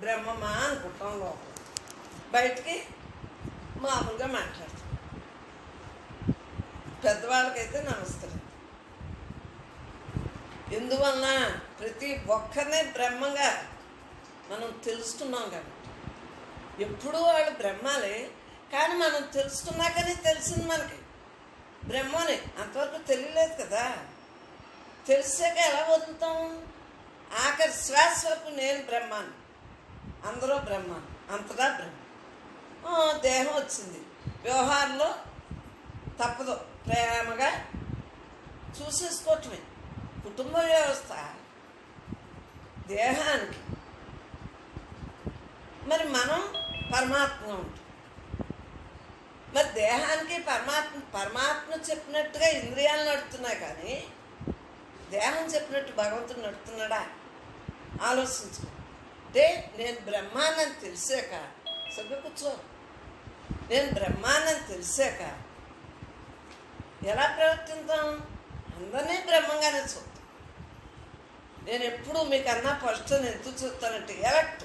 బ్రహ్మమా అనుకుంటాం లోపల, బయటికి మామూలుగా మాట్లాడతాం. పెద్దవాళ్ళకైతే నమస్కారం. ఎందువలన ప్రతి ఒక్కరినే బ్రహ్మంగా మనం తెలుసుకున్నాం కాబట్టి. ఎప్పుడూ వాళ్ళు బ్రహ్మాలే, కానీ మనం తెలుసుకున్నాకనే తెలిసింది మనకి బ్రహ్మని. అంతవరకు తెలియలేదు కదా. తెలిసాక ఎలా వదులుతాం? ఆఖరి శ్వాస వరకు నేను బ్రహ్మాన్ని, అందరూ బ్రహ్మాన్ని, అంతటా బ్రహ్మ. దేహం వచ్చింది, వ్యవహారంలో తప్పదు, ప్రేమగా చూసేసుకోవటమే. కుటుంబ వ్యవస్థ దేహానికి, మరి మనం పరమాత్మగా ఉంటాం. మరి దేహానికి పరమాత్మ చెప్పినట్టుగా ఇంద్రియాలు నడుస్తున్నాయి, కానీ దేహం చెప్పినట్టు భగవంతుడు నడుతున్నాడా? ఆలోచించు. అంటే నేను బ్రహ్మాన్నని తెలిసాక, సభ్య కూర్చో, నేను బ్రహ్మాన్నని తెలిసాక ఎలా ప్రవర్తిద్దాం? అందరినీ బ్రహ్మంగానే చూద్దాం. నేను ఎప్పుడు మీకన్నా ఫస్ట్ నేను ఎందుకు చూస్తానంటే ఎలక్ట్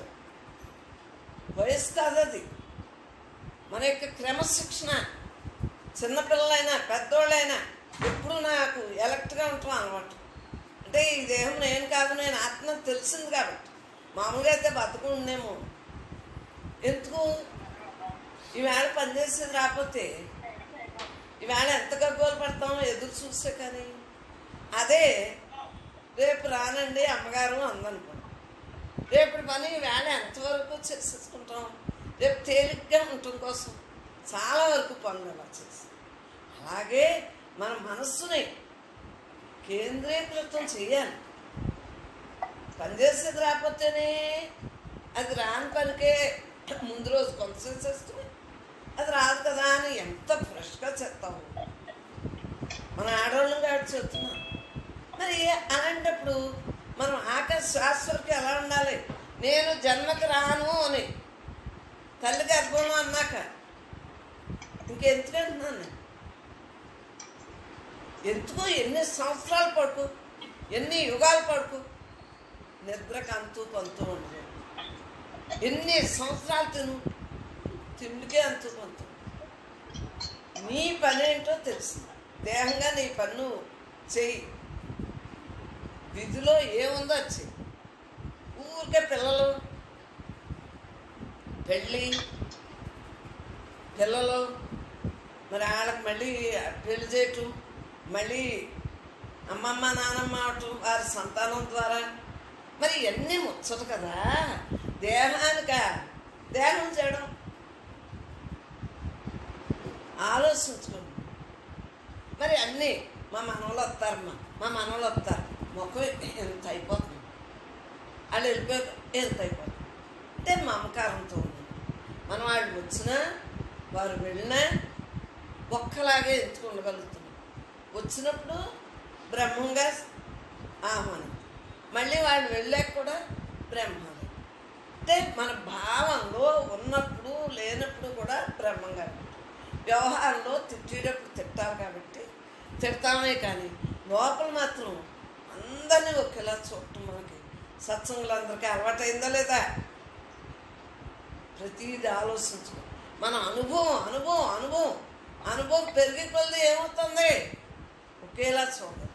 వయసు కాదు అది, మన యొక్క క్రమశిక్షణ. చిన్నపిల్లలైనా పెద్దోళ్ళైనా ఎప్పుడు నాకు ఎలక్ట్గా ఉంటాం అలవాటు. అంటే ఈ దేహం నేను కాదు, నేను ఆత్మ తెలిసింది కాబట్టి. మామూలుగా అయితే బతుకుండేమో. ఎందుకు? ఈవేళ పనిచేసేది రాకపోతే ఈవేళ ఎంత గగ్గోలు పడతాం ఎదురు చూస్తే. కానీ అదే రేపు రానండి అమ్మగారు అందనుకోండి, రేపు పని ఈవేళ ఎంతవరకు చేసేసుకుంటాం, రేపు తేలిగ్గా ఉండటం కోసం చాలా వరకు పనులు అలా చేస్తాం. అలాగే మన మనస్సుని కేంద్రీకృతం చేయాలి. పనిచేసేది రాకపోతేనే అది రాని పనికే ముందు రోజు కొంత చేసేసుకుని అది రాదు కదా అని ఎంత ఫ్రెష్గా చేస్తాము. మన ఆడవాళ్ళం కాబట్టి చెప్తున్నాం. మరి అలాంటప్పుడు మనం ఆఖరి శ్వాస వరకు ఎలా ఉండాలి? నేను జన్మకి రాను అని తల్లి గర్భంలో అన్నాక ఇంకెందుకంటున్నాను నేను? ఎందుకు ఎన్ని సంవత్సరాలు పడుకు, ఎన్ని యుగాలు పడుకు, నిద్రకు అంతూ పంతూ ఉండదు. ఎన్ని సంవత్సరాలు తిండికే అంతూ పంతు. నీ పని ఏంటో తెలుసు, దేహంగా నీ పన్ను చెయ్యి. విధిలో ఏముందో వచ్చి ఊరికే పిల్లలు, పెళ్ళి, పిల్లలు, మరి వాళ్ళకి మళ్ళీ పెళ్లి చేయటం, మళ్ళీ అమ్మమ్మ నానమ్మ అవటం వారి సంతానం ద్వారా, మరి ఇవన్నీ ముచ్చట కదా. దేహం చేయడం ఆలోచించుకోండి. మరి అన్నీ మా మనవలు వస్తారమ్మా, మా మనవలు వస్తారు, మొక్క ఎంత అయిపోతుంది, వాళ్ళు వెళ్ళిపోయారు ఎంత అయిపోతుంది అంటే మమకారంతో ఉంది. మనం వాళ్ళు వచ్చినా వారు వెళ్ళినా ఒక్కలాగే ఎంచుకోగలుగుతున్నాం. వచ్చినప్పుడు బ్రహ్మంగా ఆహ్వానం, మళ్ళీ వాళ్ళు వెళ్ళాక కూడా బ్రహ్మానం. అంటే మన భావంలో ఉన్నప్పుడు లేనప్పుడు కూడా బ్రహ్మంగా ఉంటుంది. వ్యవహారంలో తిట్టేటప్పుడు తిట్టాలి కాబట్టి తిడతామే, కానీ లోపల మాత్రం అందరినీ ఒకేలా చూడటం మనకి సత్సంగులందరికీ అలవాటైందా లేదా? ప్రతిదీ ఆలోచించుకో. మన అనుభవం పెరిగే కొద్ది ఏమవుతుంది? ఒకేలా చూడాలి.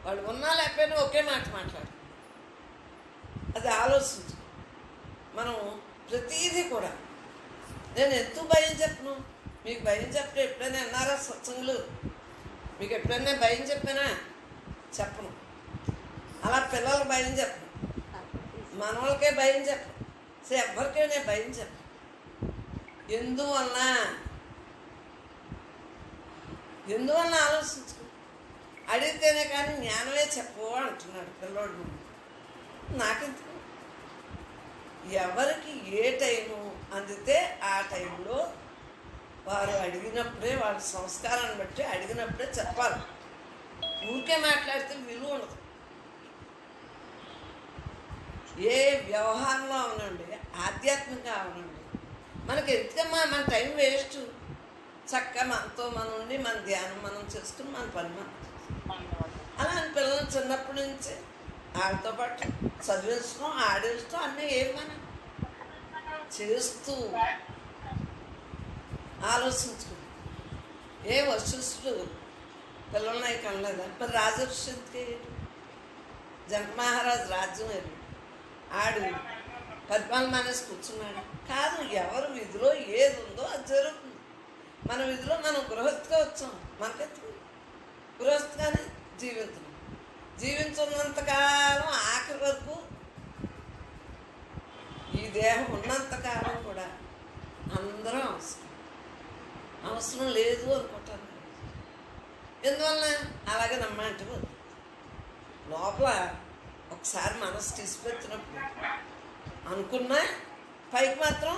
వాళ్ళు ఉన్నా లేకపోయినా ఒకే మాట మాట్లాడు. అది ఆలోచించు. మనం ప్రతీదీ కూడా, నేను ఎందుకు భయం చెప్పను? మీకు భయం చెప్తే ఎప్పుడైనా అన్నారా సత్సంగులు? మీకు ఎప్పుడైనా భయం చెప్పానా? చెప్పను. అలా పిల్లలకు భయం చెప్పను, మనవాళ్ళకే భయం చెప్పను, ఎవరికైనా భయం చెప్పను. ఎందువల్ల ఆలోచించుకో. అడిగితేనే కానీ జ్ఞానమే చెప్పు అంటున్నాడు పిల్లోడు. నాకెందుకు? ఎవరికి ఏ టైము అందితే ఆ టైంలో వారు అడిగినప్పుడే, వాళ్ళ సంస్కారాన్ని బట్టి అడిగినప్పుడే చెప్పాలి. ఊరికే మాట్లాడితే విలువ ఉండదు. ఏ వ్యవహారంలో అవనండి, ఆధ్యాత్మికంగా అవనండి, మనకి ఎందుకమ్మా మన టైం వేస్ట్. చక్కగా మనతో మనం ఉండి మన ధ్యానం మనం చేసుకుని మన పని మనం. అలా అని పిల్లలు చిన్నప్పటి నుంచి వాళ్ళతో పాటు చదివించడం, ఆడించడం అన్నీ ఏం మనం చేస్తూ ఆలోచించుకుంది. ఏ వశిష్ఠుడు పిల్లల్ని కనలేదా? మరి రాజర్షికి జనక మహారాజు రాజ్యం వెళ్ళి ఆడు పరిపాలన మానేసి కూర్చున్నాడు. కాదు, ఎవరు విధిలో ఏది ఉందో అది జరుగుతుంది. మన విధిలో మనం గృహస్థిగా వచ్చాం, మనకెత్తు గృహస్థిగానే జీవించున్నంతకాలం ఆఖరి వరకు ఈ దేహం ఉన్నంతకాలం కూడా అందరం అవసరం లేదు అనుకుంటాను. ఎందువల్ల అలాగే నమ్మంటే లోపల ఒకసారి మనసు తీసిపెట్టినప్పుడు అనుకున్నా పైకి మాత్రం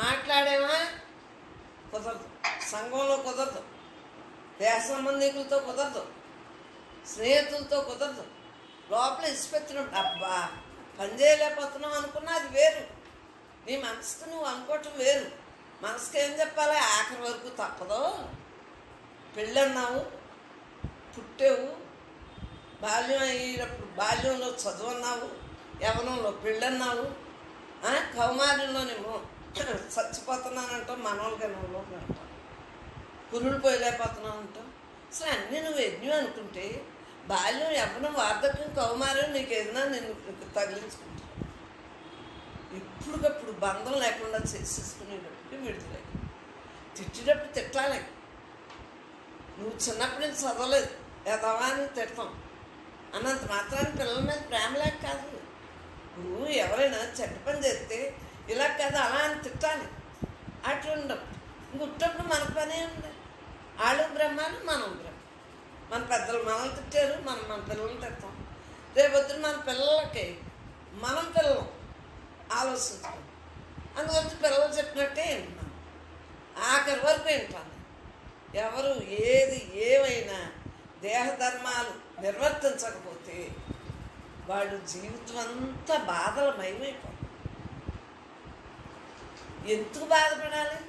మాట్లాడేమా కుదరదు, సంఘంలో కుదరదు, దేశ సంబంధికులతో కుదరదు, స్నేహితులతో కుదరదు. లోపల ఇసిపెట్టినప్పుడు అబ్బా పని చేయలేకపోతున్నావు అనుకున్నా అది వేరు, నీ మనసుకు నువ్వు అనుకోవటం వేరు. మనసుకి ఏం చెప్పాలి? ఆఖరి వరకు తప్పదు. పెళ్ళి అన్నావు, పుట్టావు, బాల్యం అయ్యేటప్పుడు బాల్యంలో చదువు అన్నావు, యవనంలో పెళ్ళన్నావు, కౌమార్యంలోనేమో చచ్చిపోతున్నానంటాం, మనోళ్ళగనంలో అంటాం, పురుడు పోయలేకపోతున్నావు అంటాం. అసలు అన్నీ నువ్వు యజ్ఞం అనుకుంటే బాల్యం, యవ్వనం, వార్ధక్యం, కౌమార్యం నీకు ఏదైనా నేను తగిలించుకుంటాను. ఇప్పుడుకప్పుడు బంధం లేకుండా చేసేసుకునేటప్పుడు విడుదలై తిట్టేటప్పుడు తిట్టాలి. నువ్వు చిన్నప్పటి నుంచి చదవలేదు ఎదవా అని తిడతాం అన్నంత మాత్రాన్ని పిల్లల మీద ప్రేమ లేక కాదు. నువ్వు ఎవరైనా చెడ్డ పని చేస్తే ఇలా కదా అలా అని తిట్టాలి. అట్లా ఉండప్పుడు గుట్టప్పుడు మన పనే ఉంది. వాళ్ళు బ్రహ్మాలు, మనం బ్రహ్మ. మన పెద్దలు మనల్ని తిట్టారు, మనం మన పిల్లల్ని తిడతాం. రేపొద్దున మన పిల్లలకి మనం పిల్లలు ఆలోచించుకోం. అందుకని పిల్లలు చెప్పినట్టే వింటున్నాం, ఆఖరి వరకు వింటాను. ఎవరు ఏది ఏమైనా దేహధర్మాలు నిర్వర్తించకపోతే వాళ్ళు జీవితం అంతా బాధల మయమైపోతుంది. ఎందుకు బాధపడాలి?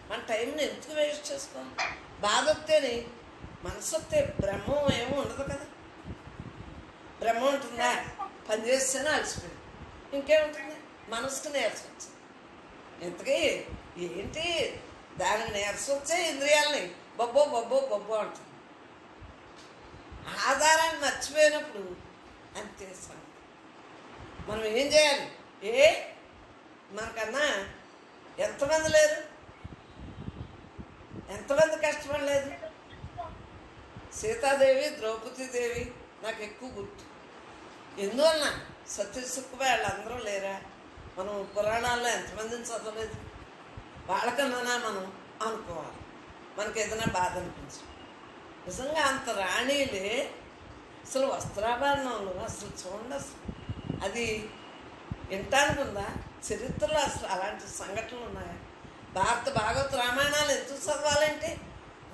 మన టైంని ఎందుకు వేస్ట్ చేసుకోవాలి? బాధ వస్తేనే మనసు వస్తే బ్రహ్మం ఏమో ఉండదు కదా. బ్రహ్మం ఉంటుందా? పని చేస్తేనే అలసిపోయింది, ఇంకేముంటుంది? మనసుకు నీరసం వచ్చింది. ఇంతకీ ఏంటి దానికి నీరసం వచ్చే ఇంద్రియాలని బొబ్బో బొబ్బో బొబ్బో అంటుంది. ఆధారాన్ని మర్చిపోయినప్పుడు అంతే సంగతి. మనం ఏం చేయాలి? మనకన్నా ఎంతమంది లేరు, ఎంతమంది కష్టపడలేదు? సీతాదేవి, ద్రౌపదీదేవి నాకు ఎక్కువ గుర్తు. ఎందువలన? సత్యసుఖ వాళ్ళందరూ లేరా? మనం పురాణాల్లో ఎంతమందిని చదవలేదు? వాళ్ళకన్నా మనం అనుకోవాలి, మనకి ఏదైనా బాధ అనిపించదు. నిజంగా అంత రాణీలే అసలు వస్త్రాభరణంలో అసలు చూడండి, అసలు అది వింటానికి ఉందా? చరిత్రలో అసలు అలాంటి సంఘటనలు ఉన్నాయా? భాగవత రామాయణాలు ఎందుకు చదవాలంటే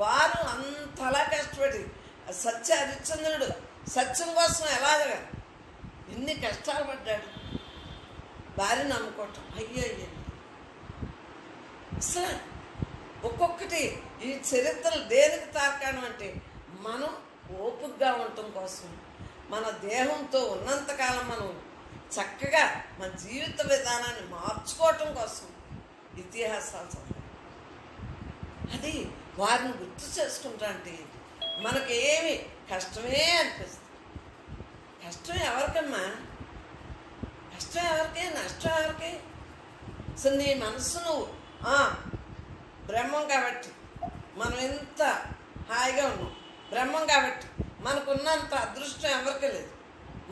వారు అంతలా కష్టపడి సత్య హరిశ్చంద్రుడు సత్యం కోసం ఎలాగా ఎన్ని కష్టాలు పడ్డాడు. భార్య నమ్ముకోవటం అయ్యో అసలు ఒక్కొక్కటి ఈ చరిత్రలు దేనికి తార్కాణం అంటే మనం ఓపికగా ఉండటం కోసం, మన దేహంతో ఉన్నంతకాలం మనం చక్కగా మన జీవిత విధానాన్ని మార్చుకోవటం కోసం ఇతిహాసాలు చదవాలి. అది వారిని గుర్తు చేసుకుంటా అంటే మనకేమి కష్టమే అనిపిస్తుంది. కష్టం ఎవరికమ్మా? కష్టం ఎవరికి? నష్టం ఎవరికి? అసలు నీ మనసు నువ్వు బ్రహ్మం కాబట్టి మనం ఎంత హాయిగా ఉన్నాం. బ్రహ్మం కాబట్టి మనకున్నంత అదృష్టం ఎవరికి లేదు.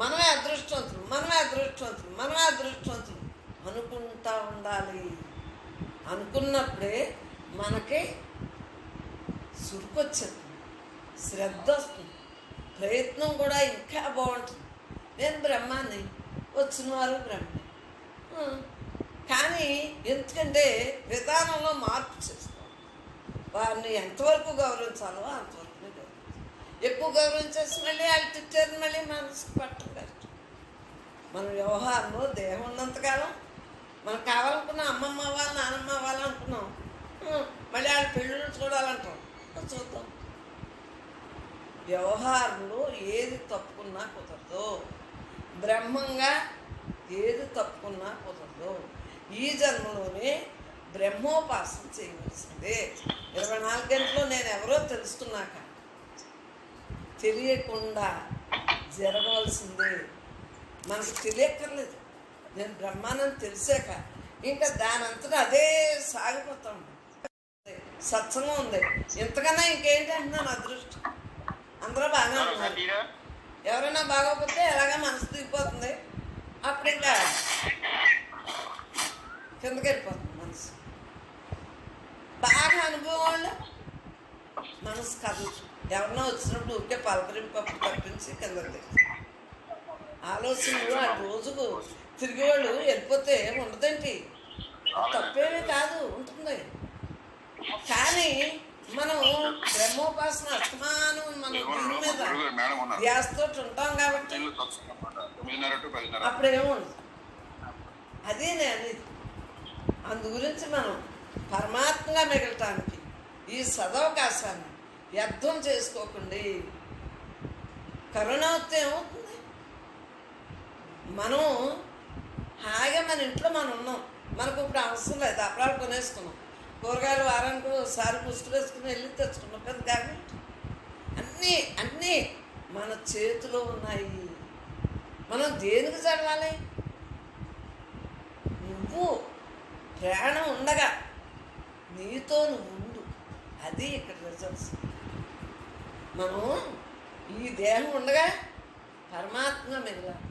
మనమే అదృష్టవంతులు, మనమే అదృష్టవంతులు, మనమే అదృష్టవంతులు అనుకుంటా ఉండాలి. అనుకున్నప్పుడే మనకి సురుకొచ్చింది, శ్రద్ధ వస్తుంది, ప్రయత్నం కూడా ఇంకా బాగుంటుంది. నేను బ్రహ్మాన్ని, వచ్చిన వారు బ్రహ్మే. కానీ ఎందుకంటే విధానంలో మార్పు చేసుకోవాలి. వారిని ఎంతవరకు గౌరవించాలో అంతవరకునే గౌరవించాలి. ఎక్కువ గౌరవించేసి మళ్ళీ వాళ్ళు తిట్టారు, మళ్ళీ మనసుకు పట్టం కష్టం. మన వ్యవహారంలో దేహం ఉన్నంతకాలం మనకు కావాలనుకున్న అమ్మమ్మ అవ్వాలి, నానమ్మ అవ్వాలనుకున్నాం, మళ్ళీ వాళ్ళ పెళ్ళిళ్ళు చూడాలంటాం. చూద్దాం. వ్యవహారంలో ఏది తప్పుకున్నా కుదరదు, బ్రహ్మంగా ఏది తప్పుకున్నా కుదరదు. ఈ జన్మలోనే బ్రహ్మోపాసన చేయవలసిందే. 24 గంటలు నేను ఎవరో తెలుసుకున్నాక తెలియకుండా జరగవలసిందే. మనకు తెలియక్కర్లేదు, నేను బ్రహ్మానని తెలిసాక ఇంకా దానంతటా అదే సాగిపోతాం. సత్సంగం ఉంది, ఇంతకన్నా ఇంకేంటి అంటున్నాను. అదృష్టం అందరూ బాగానే ఉన్నారు. ఎవరైనా బాగోకపోతే ఎలాగా మనసు దిగిపోతుంది, అప్పుడు ఇంకా కిందకి వెళ్ళిపోతుంది మనసు. బాగా అనుభవం వాళ్ళు మనసు కదలు. ఎవరన్నా వచ్చినప్పుడు ఊరికే పలకరింపప్పుడు తప్పించి కిందకి ఆలోచనలు ఆ రోజుకు తిరిగి వాళ్ళు వెళ్ళిపోతే ఉండదండి, తప్పేమీ కాదు, ఉంటుంది. కానీ మనం బ్రహ్మోపాసన అస్తమానం మనం దీని మీద ధ్యాసతో ఉంటాం కాబట్టి అప్పుడేముండదు. అదే నేను అనేది. అందు గురించి మనం పరమాత్మగా మిగలటానికి ఈ సదవకాశాన్ని వ్యర్థం చేసుకోకండి. కరోనా వస్తే ఏమవుతుంది? మనం హాయిగా మన ఇంట్లో మనం ఉన్నాం, మనకు ఇప్పుడు అవసరం లేదు. అప్పడాలు కొనేసుకున్నాం, కూరగాయలు వారానికి ఒకసారి పుస్తకం వేసుకుని వెళ్ళి తెచ్చుకున్నాం. పెద్ద గవర్నమెంట్ అన్నీ మన చేతిలో ఉన్నాయి. మనం దేనికి చదవాలి? నువ్వు ప్రాణం ఉండగా నీతో నువ్వు ఉండు, అది ఇక్కడ రిజల్ట్స్. మనం ఈ దేహం ఉండగా పరమాత్మ మిగలాలి.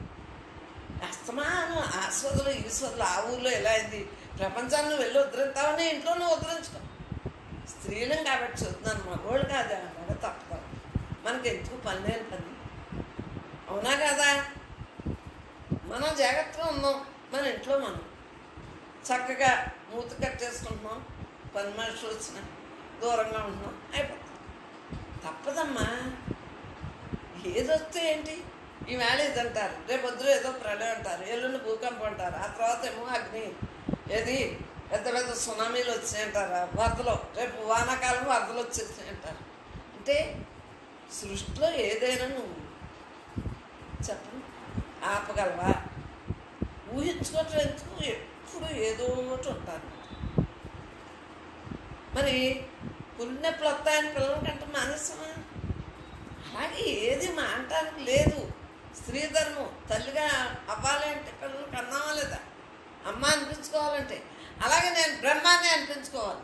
అస్తమానం ఆస్వదులు ఈశ్వరులు ఆ ఊళ్ళో ఎలా అయింది, ప్రపంచాన్ని వెళ్ళి ఉద్ధరిస్తావని ఇంట్లో నువ్వు ఉద్ధరించుకో. స్త్రీలను కాబట్టి చూస్తున్నాను, మగోళ్ళు కాదు అలాగా తప్పుతారు. మనకి ఎందుకు పని లేని పని, అవునా కదా? మనం జాగ్రత్తగా ఉన్నాం, మన ఇంట్లో మనం చక్కగా మూత కట్టేసుకుంటున్నాం, పని మనుషులు వచ్చిన దూరంగా ఉంటున్నాం, అయిపోతుంది. తప్పదమ్మా. ఏదొస్తే ఏంటి, ఈవేళ ఇది అంటారు, రేపు వద్దులు ఏదో ప్రళయం అంటారు, ఎల్లుండి భూకంపం అంటారు, ఆ తర్వాత ఏమో అగ్ని, ఏది పెద్ద పెద్ద సునామీలు వచ్చినాయంటారా, వరదలు, రేపు వానాకాలం వరదలు వచ్చేసినాయి అంటారు. అంటే సృష్టిలో ఏదైనా నువ్వు చెప్పండి ఆపగలవా? ఊహించుకోవటం ఎందుకు? ఎప్పుడు ఏదో ఒకటి ఉంటారు. మరి పుణ్యపులు వస్తాయని పిల్లల కంటే మానేసమా? అలాగే ఏది మా అంటానికి లేదు. స్త్రీ ధర్మం, తల్లిగా అవ్వాలి అంటే పిల్లలకి అన్నావా లేదా? అమ్మ అనిపించుకోవాలంటే అలాగే నేను బ్రహ్మాన్ని అనిపించుకోవాలి.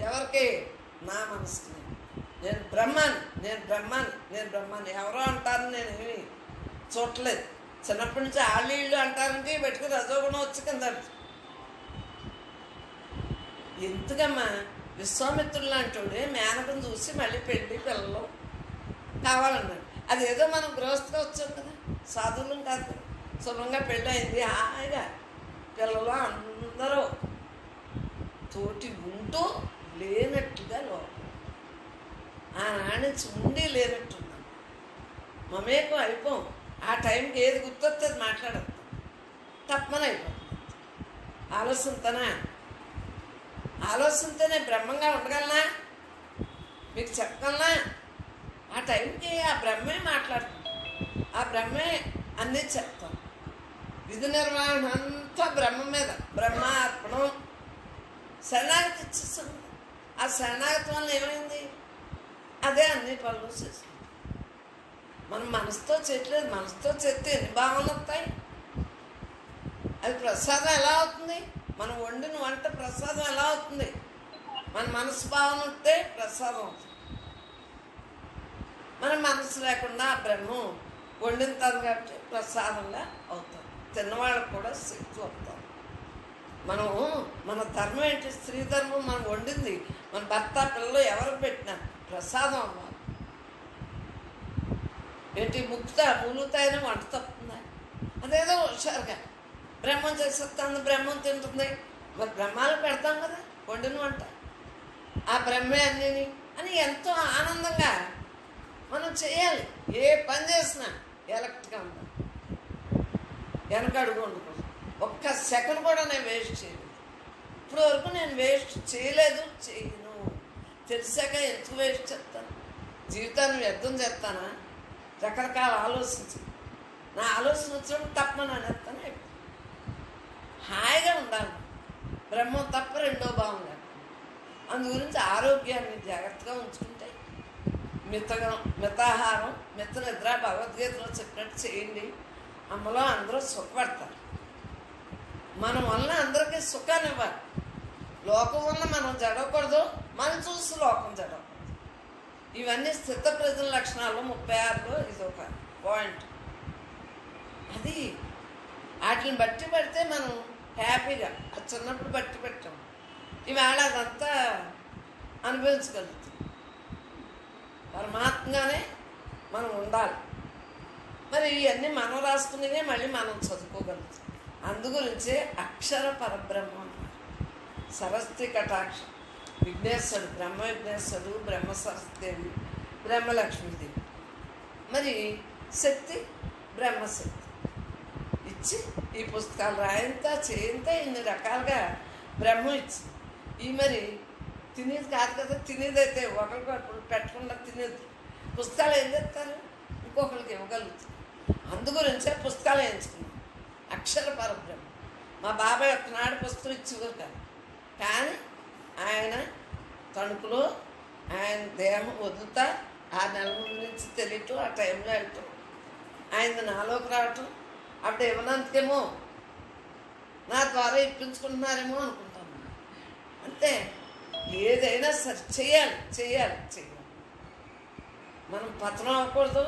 ఎవరికి? నా మనసుకి నేను బ్రహ్మాన్ని, నేను బ్రహ్మాన్ని, నేను బ్రహ్మాన్ని. ఎవరో అంటారు, నేను ఏమి చూడలేదు. చిన్నప్పటి నుంచి ఆళ్ళు ఇళ్ళు అంటారంటే పెట్టుకుని రజోగుణం వచ్చి కింద ఎందుకమ్మా? విశ్వామిత్రుడు లాంటి మేనకం చూసి మళ్ళీ పెళ్ళి పిల్లలు కావాలన్నాడు. అదేదో మనం గృహస్థగా వచ్చాం కదా, సాధువులం కాదు కదా. శుభ్రంగా పెళ్ళి అయింది, హాయిగా పిల్లలు అందరూ తోటి ఉంటూ లేనట్టుగా లోపల ఆనాడించి ఉండి లేనట్టున్నాను. మమేకం అయిపోం. ఆ టైంకి ఏది గుర్తొస్తే అది మాట్లాడద్దు, తప్పని అయిపోతుంది. ఆలోచనతోనే బ్రహ్మంగా ఉండగలనా? మీకు చెప్పగలనా? ఆ టైంకి ఆ బ్రహ్మే మాట్లాడుతుంది, ఆ బ్రహ్మే అన్నీ చెప్తాం. విధి నిర్వహణ అంతా బ్రహ్మ మీద, బ్రహ్మార్పణం. శరణాగతి ఇచ్చేస్తుంది. ఆ శరణాగతి వల్ల ఏమైంది? అదే అన్ని పనులు చేస్తుంది. మనం మనసుతో చేయట్లేదు. మనసుతో చేస్తే ఎన్ని భావనలు వస్తాయి? అది ప్రసాదం ఎలా అవుతుంది? మనం వండిన వంట ప్రసాదం ఎలా అవుతుంది? మన మనసు భావన ఉంటే ప్రసాదం అవుతుంది. మన మనసు లేకుండా బ్రహ్మం వండింతాను కాబట్టి ప్రసాదంగా అవుతాం. తిన్నవాళ్ళకు కూడా శక్తి అవుతాం. మనము మన ధర్మం ఏంటి? స్త్రీ ధర్మం. మనం వండింది మన భర్త పిల్లలు ఎవరికి పెట్టినా ప్రసాదం అవ్వాలి. ఏంటి మూలుగుతాయని వంట తప్పుతుందా? అదేదో హుషారుగా బ్రహ్మం చేసేస్తుంది, బ్రహ్మం తింటుంది. మరి బ్రహ్మాలు పెడతాం కదా వండిన వంట, ఆ బ్రహ్మే అన్నీ అని ఎంతో ఆనందంగా మనం చేయాలి. ఏ పని చేసినా ఎలక్ట్గా ఉండాలి. వెనకడుగు ఉండకూడదు. ఒక్క సెకండ్ కూడా నేను వేస్ట్ చేయలేదు. ఇప్పుడు వరకు నేను వేస్ట్ చేయలేదు, చేయను. తెలిసాక ఎందుకు వేస్ట్ చేస్తాను? జీవితాన్ని వ్యర్థం చేస్తానా? రకరకాల ఆలోచించి నా ఆలోచన వచ్చినప్పుడు తప్పని అనేస్తాను. హాయిగా బ్రహ్మం తప్ప రెండో భావం లేదు. అందు గురించి ఆరోగ్యాన్ని జాగ్రత్తగా ఉంచుకుంటే మితాహారం, మిత నిద్ర భగవద్గీతలో చెప్పినట్టు చేయండి. అమ్మలో అందరూ సుఖపడతారు. మన వలన అందరికీ సుఖాన్ని ఇవ్వాలి. లోకం వల్ల మనం జడవకూడదు, మనం చూసి లోకం జడవకూడదు. ఇవన్నీ స్థిత ప్రజల లక్షణాలు 36లో ఇది ఒక పాయింట్. అది వాటిని బట్టి పెడితే మనం హ్యాపీగా అది చిన్నప్పుడు బట్టి పెట్టాం, ఈవేళ అదంతా అనుభవించగలుగుతాం. పరమాత్మగానే మనం ఉండాలి. మరి ఇవన్నీ మనం రాసుకునేవే మళ్ళీ మనం చదువుకోగలుగుతాం. అందుగురించే అక్షర పరబ్రహ్మ అన్నారు. సరస్వతి కటాక్షం, విఘ్నేశ్వరుడు, బ్రహ్మ విఘ్నేశ్వరుడు, బ్రహ్మ సరస్వతిదేవి, బ్రహ్మలక్ష్మీదేవి, మరి శక్తి బ్రహ్మశక్తి ఇచ్చి ఈ పుస్తకాలు రాయంతా చేయంతా ఇన్ని రకాలుగా బ్రహ్మ ఇచ్చింది. ఈ మరి తినేది కాదు కదా, తినేదైతే ఒకరికొకరు పెట్టకుండా తినేది. పుస్తకాలు ఏం చెప్తారు, ఇంకొకరికి ఇవ్వగలుగుతారు. అందుగురించే పుస్తకాలు ఎంచుకున్నాం. అక్షర పరబ్రహ్మ. మా బాబాయ్ ఒకనాడు పుస్తకం ఇచ్చేవారు కాదు, కానీ ఆయన తణుకులో ఆయన దేహం వదులుతా 6 నెలల ముందు నుంచి తెలియటం, ఆ టైంలో వెళ్ళటం, ఆయన నాలోకి రావటం, అప్పుడు ఇవ్వనందుకేమో నా ద్వారా ఇప్పించుకుంటున్నారేమో అనుకుంటాను. అంతే, ఏదైనా సరే చేయాలి చేయాలి చేయాలి. మనం పతనం అవ్వకూడదు,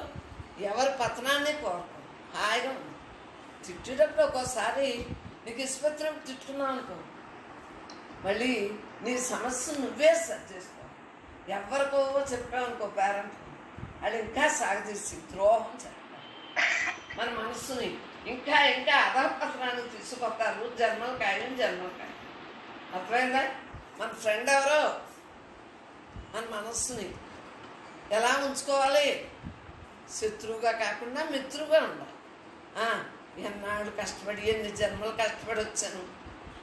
ఎవరి పతనాన్ని కోరకూడదు. హాయిగా ఉంది. తిట్టేటప్పుడు ఒక్కోసారి నీకు ఇష్టపత్రం తిట్టుకున్నావు అనుకో, మళ్ళీ నీ సమస్య నువ్వే సరి చేసుకో. ఎవరికో చెప్పావు అనుకో పేరెంట్, అది ఇంకా సాగదీసి ద్రోహం చెప్పాలి. మన మనస్సుని ఇంకా ఇంకా అధపత్రానికి తీసుకొస్తారు. జన్మలు కాయం జన్మలు కాయం. అర్థమైందా? మన ఫ్రెండ్ ఎవరో మన మనస్సుని ఎలా ఉంచుకోవాలి? శత్రువుగా కాకుండా మిత్రుగా ఉండాలి. ఎన్నాళ్ళు కష్టపడి, ఎన్ని జన్మలు కష్టపడి వచ్చాను,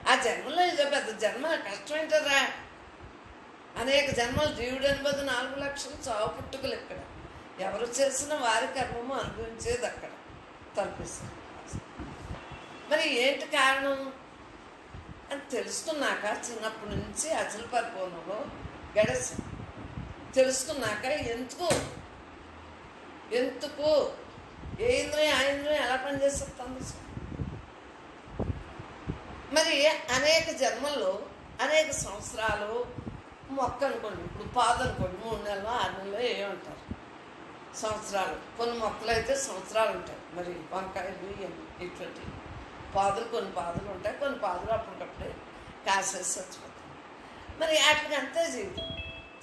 ఆ జన్మలో ఇదో పెద్ద జన్మ కష్టమేంటరా? అనేక జన్మలు జీవుడు అనుబోధ 4 లక్షలు చావు పుట్టుకలు ఇక్కడ. ఎవరు చేసిన వారి కర్మము అనుభవించేది అక్కడ తలపిస్తుంది. మరి ఏంటి కారణం అని తెలుసుకున్నాక, చిన్నప్పటి నుంచి అచల పరిపూర్ణంలో గడసి తెలుసుకున్నాక ఎందుకు ఏ ఇంద్రియం ఆ ఇంద్రియం ఎలా పనిచేస్తుంది? మరి అనేక జన్మల్లో అనేక సంవత్సరాలు మొక్క అనుకోండి, ఇప్పుడు పాదు అనుకోండి, 3 నెలలు 6 నెలలు ఏమంటారు సంవత్సరాలు. కొన్ని మొక్కలు అయితే సంవత్సరాలు ఉంటాయి. మరి వంకాయలు ఇటువంటి పాదులు, కొన్ని పాదులు ఉంటాయి, కొన్ని పాదులు అప్పటికప్పుడే కాసేసి చచ్చిపోతాయి. మరి వాటికి అంతే జీవితం.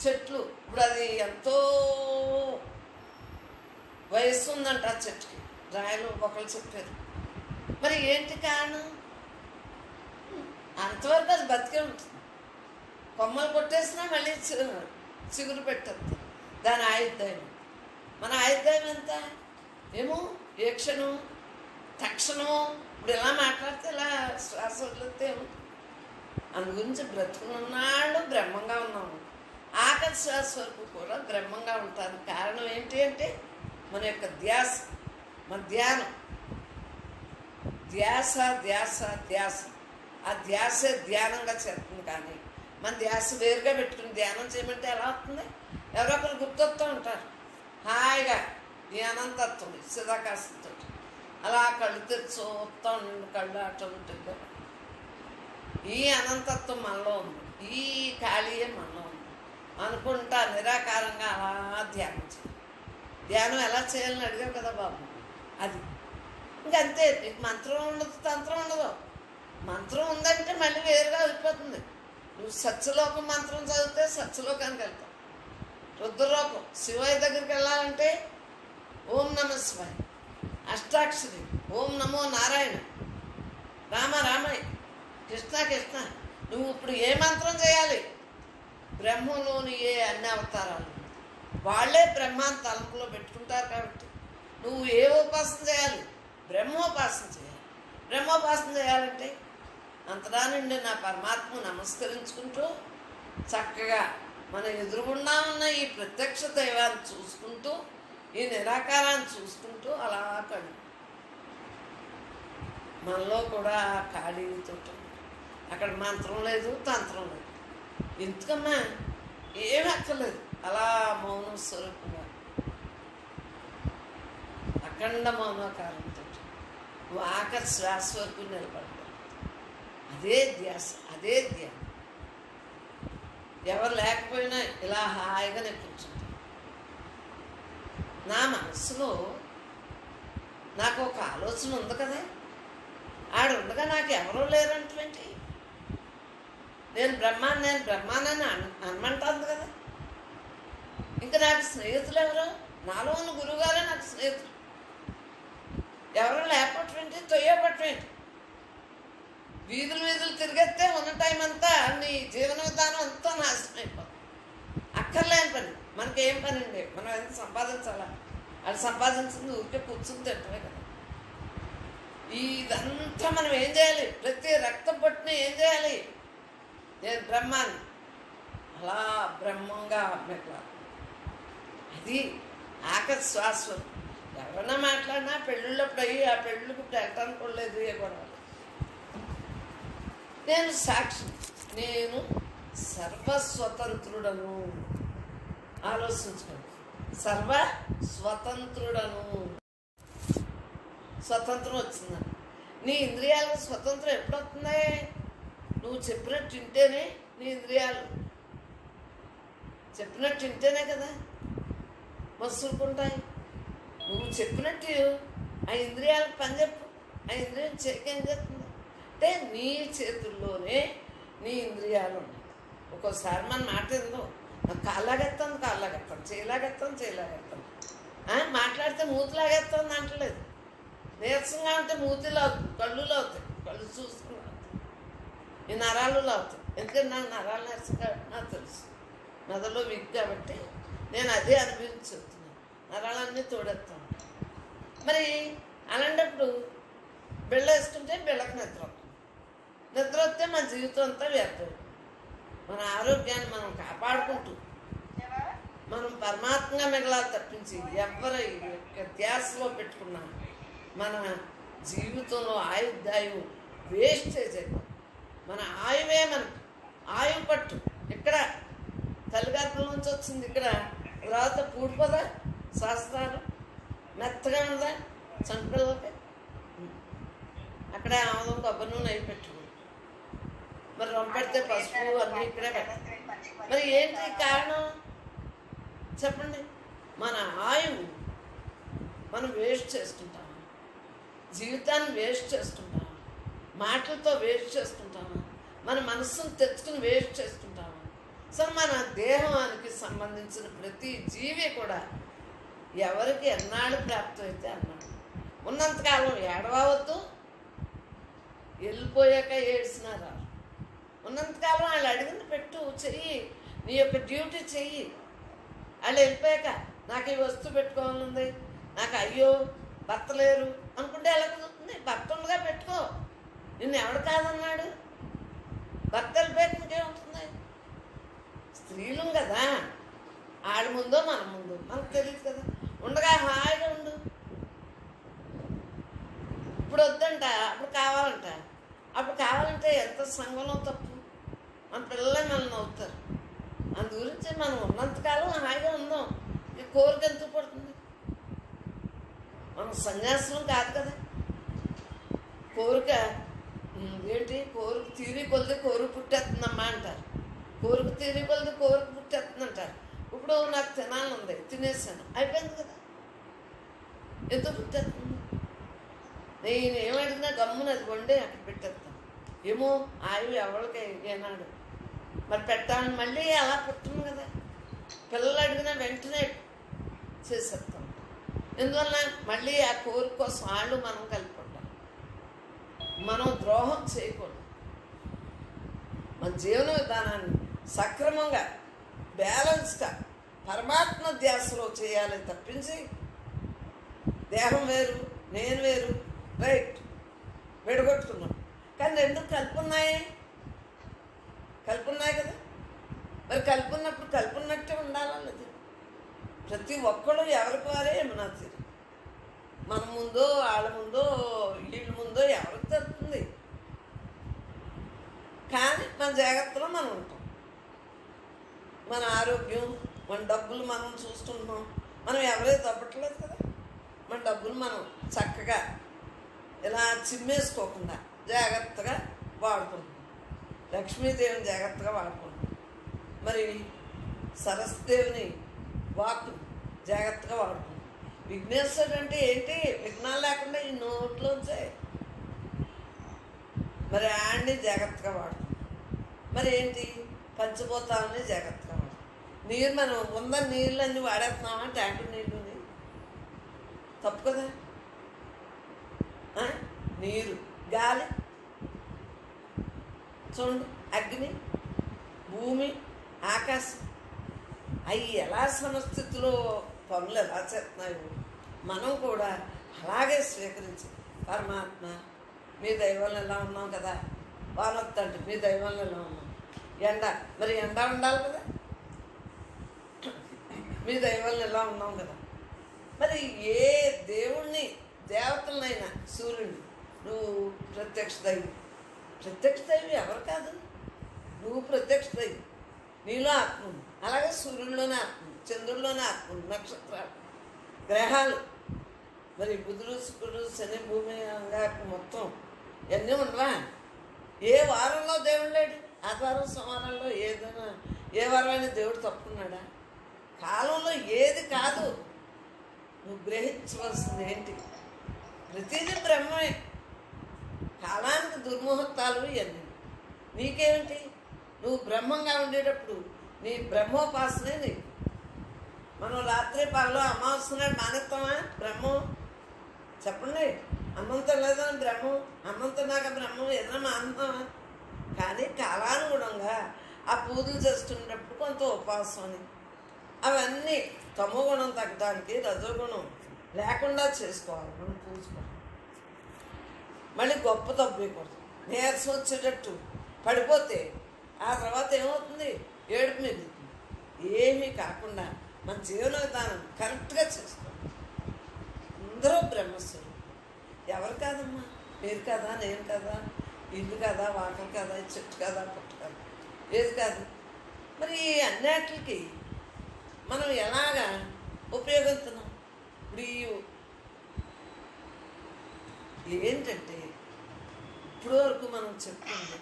చెట్లు ఇప్పుడు అది ఎంతో వయస్సు ఉందంట ఆ చెట్టుకి, రాయలు ఒకళ్ళు చెప్పారు. మరి ఏంటి కారణం? అంతవరకు అది బతికే ఉంటుంది. కొమ్మలు కొట్టేసినా మళ్ళీ చిగురు పెట్టద్దు. దాని ఆయుర్దాయం. మన ఆయుర్దాయం ఎంత ఏమో, ఏ క్షణం తక్షణం. ఇప్పుడు ఎలా మాట్లాడితే ఇలా శ్వాస వదిలితే ఏముంటుంది? అందు గురించి బ్రతుకున్నాళ్ళు బ్రహ్మంగా ఉన్నాము. ఆఖరి శ్వాస వరకు కూడా బ్రహ్మంగా ఉంటారు. కారణం ఏంటి అంటే మన యొక్క ధ్యాస, మన ధ్యానం. ధ్యాస ధ్యాస ధ్యాస. ఆ ధ్యాసే ధ్యానంగా చేస్తుంది. కానీ మన ధ్యాస వేరుగా పెట్టుకుని ధ్యానం చేయమంటే ఎలా అవుతుంది? ఎవరో ఒకరు గుర్తొస్తూ ఉంటారు హాయిగా. ఈ అనంతత్వం చిదాకాశంతో అలా కళ్ళు తెరిచి చూస్తూ ఉండండి. కళ్ళు అట్లా ఉంటుంది. ఈ అనంతత్వం మనలో ఉంది, ఈ ఖాళీయే మనలో ఉంది అనుకుంటా నిరాకారంగా అలా ధ్యానం చేయాలి. ధ్యానం ఎలా చేయాలని అడిగావు కదా బాబు, అది ఇంకంతే. నీకు మంత్రం ఉండదు, తంత్రం ఉండదు. మంత్రం ఉందంటే మళ్ళీ వేరుగా అయిపోతుంది. నువ్వు సత్యలోకం మంత్రం చదివితే సత్యలోకానికి వెళ్తావు. రుద్రలోకం శివయ్య దగ్గరికి వెళ్ళాలంటే ఓం నమ శివాయ, అష్టాక్షరి, ఓం నమో నారాయణ, రామ రామయ్య, కృష్ణ కృష్ణ. నువ్వు ఇప్పుడు ఏ మంత్రం చేయాలి? బ్రహ్మంలోని అన్ని అవతారాలు వాళ్ళే బ్రహ్మాన్ని తలంపులో పెట్టుకుంటారు. కాబట్టి నువ్వు ఏ ఉపాసన చేయాలి? బ్రహ్మోపాసన చేయాలి. బ్రహ్మోపాసన చేయాలంటే అంతటా నుండి నా పరమాత్మ నమస్కరించుకుంటూ చక్కగా మన ఎదురుగుండా ఉన్న ఈ ప్రత్యక్ష దైవాన్ని చూసుకుంటూ, ఈ నిరాకారాన్ని చూసుకుంటూ అలా కళ్ళు మనలో కూడా ఖాళీతో అక్కడ మంత్రం లేదు, తంత్రం లేదు. ఎందుకమ్మా? ఏమీ అక్కర్లేదు. అలా మౌన స్వరూపంగా అఖండ మౌనకారంతో నువ్వు ఆఖరి శ్వాస వరకు నిలబడతావు. అదే ధ్యాస, అదే ధ్యానం. ఎవరు లేకపోయినా ఇలా హాయిగా నేను కూర్చుంటాను. నా మనసులో నాకు ఒక ఆలోచన ఉంది కదా, ఆడ ఉండగా నాకు ఎవరూ లేరంటే నేను బ్రహ్మానని అనమంటుంది కదా. ఇంకా నాకు స్నేహితులు ఎవరు? నాలో ఉన్న గురువుగారే నాకు స్నేహితులు. ఎవరు లేకపోవటమేంటి, తొయ్యపట్టమేంటి? వీధులు తిరిగేస్తే ఉన్న టైం అంతా నీ జీవన విధానం అంతా నాశనం అయిపోతుంది. అక్కర్లేని పని. మనకేం పని అండి? మనం ఎంత సంపాదించాలా? అది సంపాదించింది ఊరికే కూర్చుని తింటమే కదా. ఇదంతా మనం ఏం చేయాలి? ప్రతి రక్త పట్టుని ఏం చేయాలి? నేను బ్రహ్మాన్ని అలా బ్రహ్మంగా మెట్లాలి. అది ఆఖరి శ్వాసం. ఎవరన్నా మాట్లాడినా పెళ్ళిళ్ళప్పుడు అయ్యి ఆ పెళ్ళిళ్ళకి ఇప్పుడు వెళ్ళటానికి కూడా లేదు. ఏ గొడవ. నేను సాక్షి, నేను సర్వస్వతంత్రుడను. ఆలోచించుకోండి. సర్వస్వతంత్రుడను. స్వతంత్రం వచ్చిందని. నీ ఇంద్రియాలకు స్వతంత్రం ఎప్పుడు వస్తుంది? నువ్వు చెప్పినట్టు వింటేనే నీ ఇంద్రియాలు చెప్పినట్టు వింటేనే కదా మసులుకుంటాయి. నువ్వు చెప్పినట్టు ఆ ఇంద్రియాలకు పని చెప్పు. ఆ ఇంద్రియం ఏం చేస్తుంది అంటే నీ చేతుల్లోనే నీ ఇంద్రియాలు ఉన్నాయి. ఒక్కోసారి మన మాట ఏందో కాళ్ళలాగెత్తాను, చేయలాగెత్తాను. మాట్లాడితే మూతిలాగెత్తాను అంటలేదు. నీరసంగా ఉంటే మూతిలో అవుతుంది, కళ్ళులో అవుతాయి, కళ్ళు చూసుకుని అవుతాయి, ఈ నరాలలో అవుతాయి. ఎందుకంటే నాకు నరాలు నీరసంగా నాకు తెలుసు. మెదడులో వీక్ కాబట్టి నేను అదే అనుభవించి చెప్తున్నాను. నరాలన్నీ తోడెత్తాను. మరి అలాంటప్పుడు బిళ్ళ వేసుకుంటే బిళ్ళకి నిద్ర వస్తుంది. నిద్ర వస్తే మన జీవితం అంతా వ్యర్థం. మన ఆరోగ్యాన్ని మనం కాపాడుకుంటూ మనం పరమాత్మగా మిగలాలి తప్పించి ఎవరి ధ్యాసలో పెట్టుకున్నా మన జీవితంలో ఆయుర్దాయం వేస్టేజ్ అయిపోతుంది. మన ఆయువే మనకి ఆయువు పట్టు. ఇక్కడ తల్లిగర్భం నుంచి వచ్చింది. ఇక్కడ తర్వాత పూడిపోదా శాస్త్రాలు మెత్తగా ఉందా చంపిల్లకి. అక్కడే ఆముదం కొబ్బరి నూనె అయి పెట్టుకుంది. మరి రొంపెడితే పసుపు అన్నీ ఇక్కడే పెట్టాలి. మరి ఏంటి కారణం చెప్పండి? మన ఆయువు మనం వేస్ట్ చేసుకుంటాము, జీవితాన్ని వేస్ట్ చేసుకుంటాము, మాటలతో వేస్ట్ చేసుకుంటాము, మన మనస్సును తెచ్చుకుని వేస్ట్ చేసుకుంటాము. సో మన దేహానికి సంబంధించిన ప్రతి జీవి కూడా ఎవరికి ఎన్నాళ్ళు ప్రాప్తం అయితే అన్నాడు. ఉన్నంతకాలం ఏడవద్దు, వెళ్ళిపోయాక ఏడ్చినారా. ఉన్నంతకాలం వాళ్ళు అడిగింది పెట్టు, చెయ్యి, నీ యొక్క డ్యూటీ చెయ్యి. వాళ్ళు వెళ్ళిపోయాక నాకు ఈ వస్తువు పెట్టుకోవాలంది, నాకు అయ్యో భర్త లేరు అనుకుంటే ఎలా కుదురుతుంది? భర్త ఉండగా పెట్టుకో. నిన్ను ఎవడు కాదన్నాడు? భర్త వెళ్ళిపోయాక ఇంకేముంటుంది? స్త్రీలు కదా, వాళ్ళ ముందో మన ముందు మనకు తెలియదు కదా. ఉండగా హాయిగా ఉండు. ఇప్పుడు వద్దంట, అప్పుడు కావాలంట. అప్పుడు కావాలంటే ఎంత సంఘంలో తప్పు. మన పిల్లలే మనల్ని అవుతారు. అందు గురించి మనం ఉన్నంతకాలం హాయిగా ఉందాం. ఈ కోరిక ఎందుకు పడుతుంది? మనం సన్యాసం కాదు కదా. కోరిక ఏంటి? కోరిక తీరి కొలిది కోరిక పుట్టేస్తుందమ్మా అంటారు. కోరిక తీరి కొలిది కోరిక పుట్టేస్తుంది అంటారు. ఇప్పుడు నాకు తినాలనుంది, తినేసాను, అయిపోయింది కదా. ఎందుకు పుట్టేస్తుంది? నేను ఏమడిగినా గమ్మున అది వండి అక్కడ పెట్టేస్తాను. ఏమో ఆయువు ఎవరికి ఏనాడు మరి పెట్టాలని మళ్ళీ అలా పుట్టింది కదా. పిల్లలు అడిగినా వెంటనే చేసేస్తాం. ఎందువల్ల మళ్ళీ ఆ కోరిక కోసం వాళ్ళు మనం కలిపి ఉంటాం. మనం ద్రోహం చేయకూడదు. మన జీవన విధానాన్ని సక్రమంగా బ్యాలెన్స్గా పరమాత్మ ధ్యాసలో చేయాలి తప్పించి దేహం వేరు నేను వేరు రైట్ విడగొట్టుకున్నాం. కానీ రెండు కలుపున్నాయి కదా. మరి కలుపున్నప్పుడు కలుపున్నట్టే ఉండాలన్నది. ప్రతి ఒక్కళ్ళు ఎవరికి వారే ఏమన్నా తెలియదు. మన ముందో వాళ్ళ ముందో వీళ్ళ ముందో ఎవరికి తెలుస్తుంది? మన జాగ్రత్తలో మనం ఉంటాం. మన ఆరోగ్యం, మన డబ్బులు మనం చూసుకుంటున్నాం. మనం ఎవరైతే తప్పట్లేదు కదా. మన డబ్బులు మనం చక్కగా ఇలా చిమ్మేసుకోకుండా జాగ్రత్తగా వాడుకుంటున్నాం. లక్ష్మీదేవిని జాగ్రత్తగా వాడుకుంటున్నాం. మరి సరస్వదేవిని వాక్కు జాగ్రత్తగా వాడుకుంటున్నాం. విఘ్నేశ్వరుడు అంటే ఏంటి? విఘ్నాలు లేకుండా ఈ నోట్లోంచే. మరి ఆడిని జాగ్రత్తగా వాడుతున్నాం. మరి ఏంటి? పంచభూతాలని జాగ్రత్తగా వాడుతున్నాం. నీరు మనం ఉందని నీళ్ళన్నీ వాడేస్తున్నామా? ట్యాంకు నీళ్ళని తప్పు కదా. నీరు, గాలి చూడండి, అగ్ని, భూమి, ఆకాశం అవి ఎలా సమస్థితిలో పనులు ఎలా చేస్తున్నాయో మనం కూడా అలాగే స్వీకరించి, పరమాత్మ మీ దైవంలో ఎలా ఉన్నాం కదా, వానొత్తంటే మీ దైవంలో ఎలా ఉన్నాం. ఎండ, మరి ఎండ ఉండాలి కదా, మీ దైవంలో ఎలా ఉన్నాం కదా. మరి ఏ దేవుణ్ణి, దేవతలనైనా, సూర్యుడిని నువ్వు ప్రత్యక్ష దైవం. ప్రత్యక్ష దైవం ఎవరు కాదు, నువ్వు ప్రత్యక్ష దైవం. నీలో ఆత్మ ఉంది. అలాగే సూర్యుడిలోనే ఆత్మ ఉంది, చంద్రుల్లోనే ఆత్మ ఉంది, నక్షత్రాలు, గ్రహాలు, మరి బుధుడు, శుక్రుడు, శని, భూమి, అంగారక మొత్తం ఇవన్నీ ఉండవా? ఏ వారంలో దేవుడు లేడు? ఆదివారం, సోమవారంలో ఏదైనా ఏ వారమైనా దేవుడు తప్పుకున్నాడా? కాలంలో ఏది కాదు నువ్వు గ్రహించవలసింది ఏంటి? ప్రతిదీ బ్రహ్మమే. కాలానికి దుర్ముహూర్తాలు ఇవన్నీ. నీకేమిటి? నువ్వు బ్రహ్మంగా ఉండేటప్పుడు నీ బ్రహ్మోపాసనే నీకు. మనం రాత్రి పగలు అమావాస్య నాడు మానేస్తామా బ్రహ్మం? చెప్పండి. అన్నంత లేదని బ్రహ్మం, అన్నంత నాక బ్రహ్మం ఏదైనా మానుతామా? కానీ కాలానుగుణంగా ఆ పూజలు చేసుకునేటప్పుడు కొంత ఉపవాసం అని అవన్నీ తమో గుణం తగ్గడానికి రజోగుణం లేకుండా చేసుకోవాలి. మనం పూజుకోవాలి. మళ్ళీ గొప్ప తప్పకూడదు. నీరసం వచ్చేటట్టు పడిపోతే ఆ తర్వాత ఏమవుతుంది? ఏడుపు మిగులుతుంది. ఏమీ కాకుండా మన జీవన విధానం కరెక్ట్గా చేసుకోవాలి. అందరూ బ్రహ్మస్వరూపులు. ఎవరు కాదమ్మా? మీరు కదా, నేను కదా, ఇల్లు కదా, వాకలు కదా, చెట్టు కదా, పుట్టు కదా, ఏది కాదు. మరి అన్నిటికి మనం ఎలాగా ఉపయోగిస్తున్నాం? ఇప్పుడు ఏంటంటే ఇప్పుడు వరకు మనం చెప్పుకుంది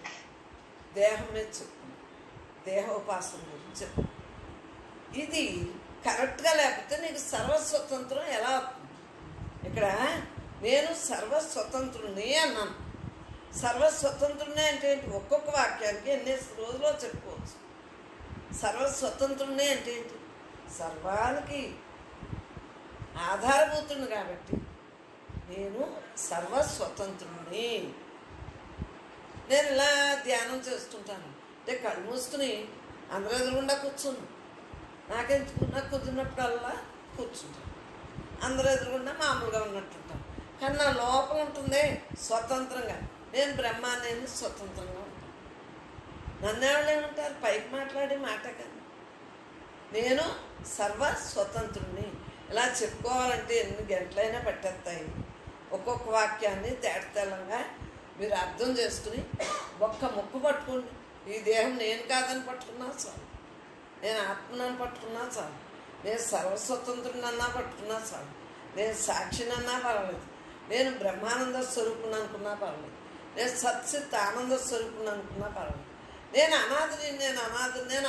దేహం మీద చెప్పుకున్నాం, దేహోపాసన గురించి చెప్పుకున్నాం. ఇది కరెక్ట్గా లేకపోతే నీకు సర్వస్వతంత్రం ఎలా అవుతుంది? ఇక్కడ నేను సర్వస్వతంత్రుని అన్నాను. సర్వస్వతంత్రుని అంటే ఏంటి? ఒక్కొక్క వాక్యానికి ఎన్ని రోజులో చెప్పుకోవచ్చు. సర్వస్వతంత్రుని అంటే ఏంటి? సర్వానికి ఆధారభూతుని కాబట్టి నేను సర్వస్వతంత్రుని. నేను ఇలా ధ్యానం చేస్తుంటాను అంటే కళ్ళు మూసుకుని అందరూ ఎదురుగుండా కూర్చున్నాను. నాకెందుకు? నాకు కుదిరినప్పుడల్లా కూర్చుంటాను. అందరూ ఎదురుగుండా మామూలుగా ఉన్నట్టుంటాను. కానీ నా లోపల ఉంటుంది స్వతంత్రంగా. నేను బ్రహ్మాన్ని స్వతంత్రంగా ఉంటాను. నన్ను ఎవరు ఏమంటారు? పైకి మాట్లాడే మాట కానీ నేను సర్వస్వతంత్రుని. ఇలా చెప్పుకోవాలంటే ఎన్ని గంటలైనా పట్టేస్తాయి. ఒక్కొక్క వాక్యాన్ని తేటతెల్లంగా మీరు అర్థం చేసుకుని ఒక్క ముక్కు పట్టుకోండి. ఈ దేహం నేను కాదని పట్టుకున్నా చాలు, నేను ఆత్మనని పట్టుకున్నా చాలు, నేను సర్వస్వతంత్రునన్నా పట్టుకున్నా చాలు, నేను సాక్షినన్నా పర్వాలేదు, నేను బ్రహ్మానంద స్వరూపుని అనుకున్నా పర్వాలేదు, నేను సత్సిత్ ఆనంద స్వరూపుని అనుకున్నా పర్వాలేదు, నేను అనాథని, నేను అనాథని, నేను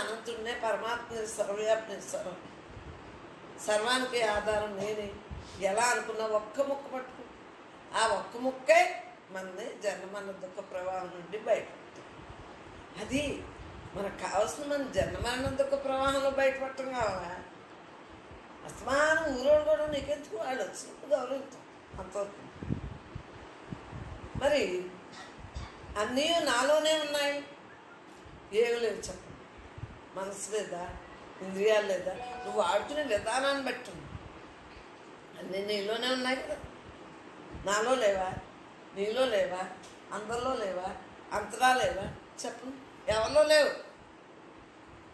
అనంతుడినే, పరమాత్మని, సర్వవ్యాప్ని, సర్వానికి ఆధారం నేనే ఎలా అనుకున్నా ఒక్క ముక్క పట్టుకు. ఆ ఒక్క ముక్కే మనని జన్మన్న దుఃఖ ప్రవాహం నుండి బయటపడుతుంది. అది మనకు కావాల్సిన మన జన్మన్న దుఃఖ ప్రవాహంలో బయటపడటం కావాలా? అసమానం ఊరోడు కూడా నీకెందుకు, వాళ్ళు వచ్చినప్పుడు గౌరవిస్తాం అంతవరకు. మరి అన్నీ నాలోనే ఉన్నాయి. ఏమి లేవు చెప్పండి. మనసు లేదా, ఇంద్రియాలు లేదా, నువ్వు ఆడుకునే విధానాన్ని బట్టి ఉంది. అన్నీ నీలోనే ఉన్నాయి కదా. నాలో లేవా? నీలో లేవా? అందరిలో లేవా? అంతలా లేవా? చెప్పండి. ఎవరిలో లేవు?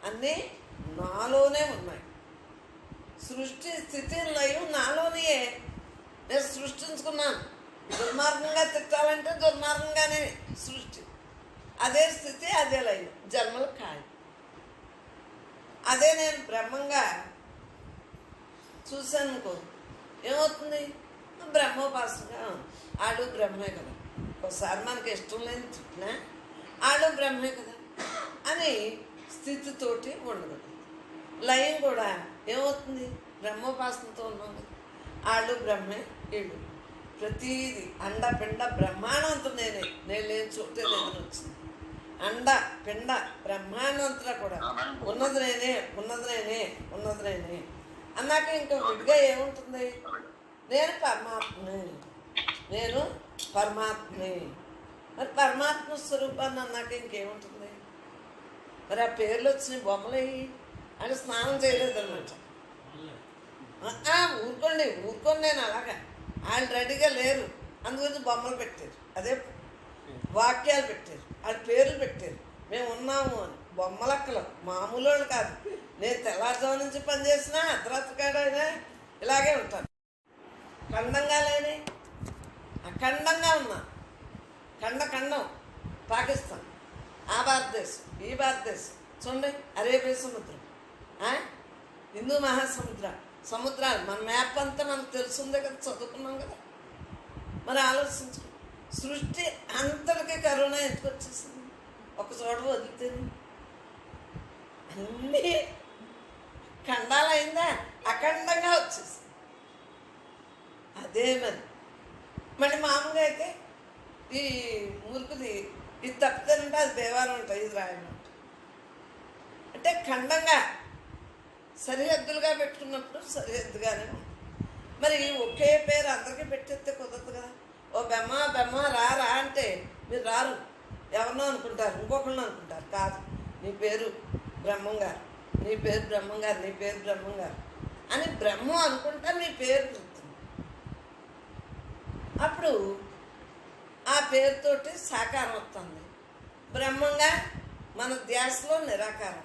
అన్నీ నాలోనే ఉన్నాయి. సృష్టి స్థితి లయం నాలోనే. నేను సృష్టించుకున్నాను. దుర్మార్గంగా తిట్టాలంటే దుర్మార్గంగానే సృష్టి. అదే స్థితి, అదే లయం, జన్మలు ఖాయం. అదే నేను బ్రహ్మంగా చూశాను అనుకో, ఏమవుతుంది? బ్రహ్మోపాసనగా ఆడు బ్రహ్మే కదా, ఒకసారి మనకి ఇష్టం లేని చెప్పినా ఆడు బ్రహ్మే కదా అని స్థితితోటి ఉండగలదు. లయం కూడా ఏమవుతుంది? బ్రహ్మోపాసనతో ఉన్నాం కదా, ఆళ్ళు బ్రహ్మే, వీళ్ళు ప్రతీది అండ పిండ బ్రహ్మాండం అంతా నేనే, నేను లేని చోటే లేదని వచ్చింది. అండ పిండ బ్రహ్మాండం అంతా కూడా ఉన్నది నేనే, ఉన్నది నేనే, ఉన్నది నేనే అన్నాక ఇంకా విడిగా ఏముంటుంది? నేను పరమాత్మని, నేను పరమాత్మని. మరి పరమాత్మ స్వరూపాన్ని అన్నాక ఇంకేముంటుంది? మరి ఆ పేర్లు వచ్చిన బొమ్మలయ్యి అంటే స్నానం చేయలేదన్నమాట. ఊరుకోండి నేను అలాగా, వాళ్ళు రెడీగా లేరు, అందుగురించి బొమ్మలు పెట్టారు, అదే వాక్యాలు పెట్టారు, వాళ్ళ పేర్లు పెట్టారు, మేము ఉన్నాము అని. బొమ్మలక్కలు మామూలు వాళ్ళు కాదు. నేను తెల్లారుజాము నుంచి పనిచేసినా అర్ధరాత్రి కాడైనా ఇలాగే ఉంటాను. ఖండంగా లేని, అఖండంగా ఉన్నా. ఖండం పాకిస్తాన్, ఆ భారతదేశం, ఈ భారతదేశం చూడండి, అరేబియా సముద్రం, హిందూ సముద్రాలు మన మ్యాప్ అంతా మనకు తెలుసుందే కదా, చదువుకున్నాం కదా. మరి ఆలోచించు, సృష్టి అంతటికీ కరోనా ఎందుకు వచ్చేసింది? ఒక చోట వదిలితే అన్నీ ఖండాలు అయిందా, అఖండంగా వచ్చేసింది. అదే మళ్ళీ మామూలుగా అయితే ఈ మురుకుది ఇది తప్పితేనంటే అది దేవాలయం ఉంటుంది, ఇది రాయడం అంటే ఖండంగా సరిహద్దులుగా పెట్టుకున్నప్పుడు సరిహద్దుగానే ఉంటుంది. మరి ఒకే పేరు అందరికీ పెట్టేస్తే కుదరదు కదా. ఓ బెమ్మ రా అంటే మీరు రారు, ఎవరినో అనుకుంటారు, ఇంకొకరినో అనుకుంటారు. కాదు, నీ పేరు బ్రహ్మంగారు, నీ పేరు బ్రహ్మంగారు, నీ పేరు బ్రహ్మంగారు అని బ్రహ్మం అనుకుంటా నీ పేరు గుర్తుంది. అప్పుడు ఆ పేరుతోటి సాకారం వస్తుంది. బ్రహ్మంగా మన ధ్యాసలో నిరాకారం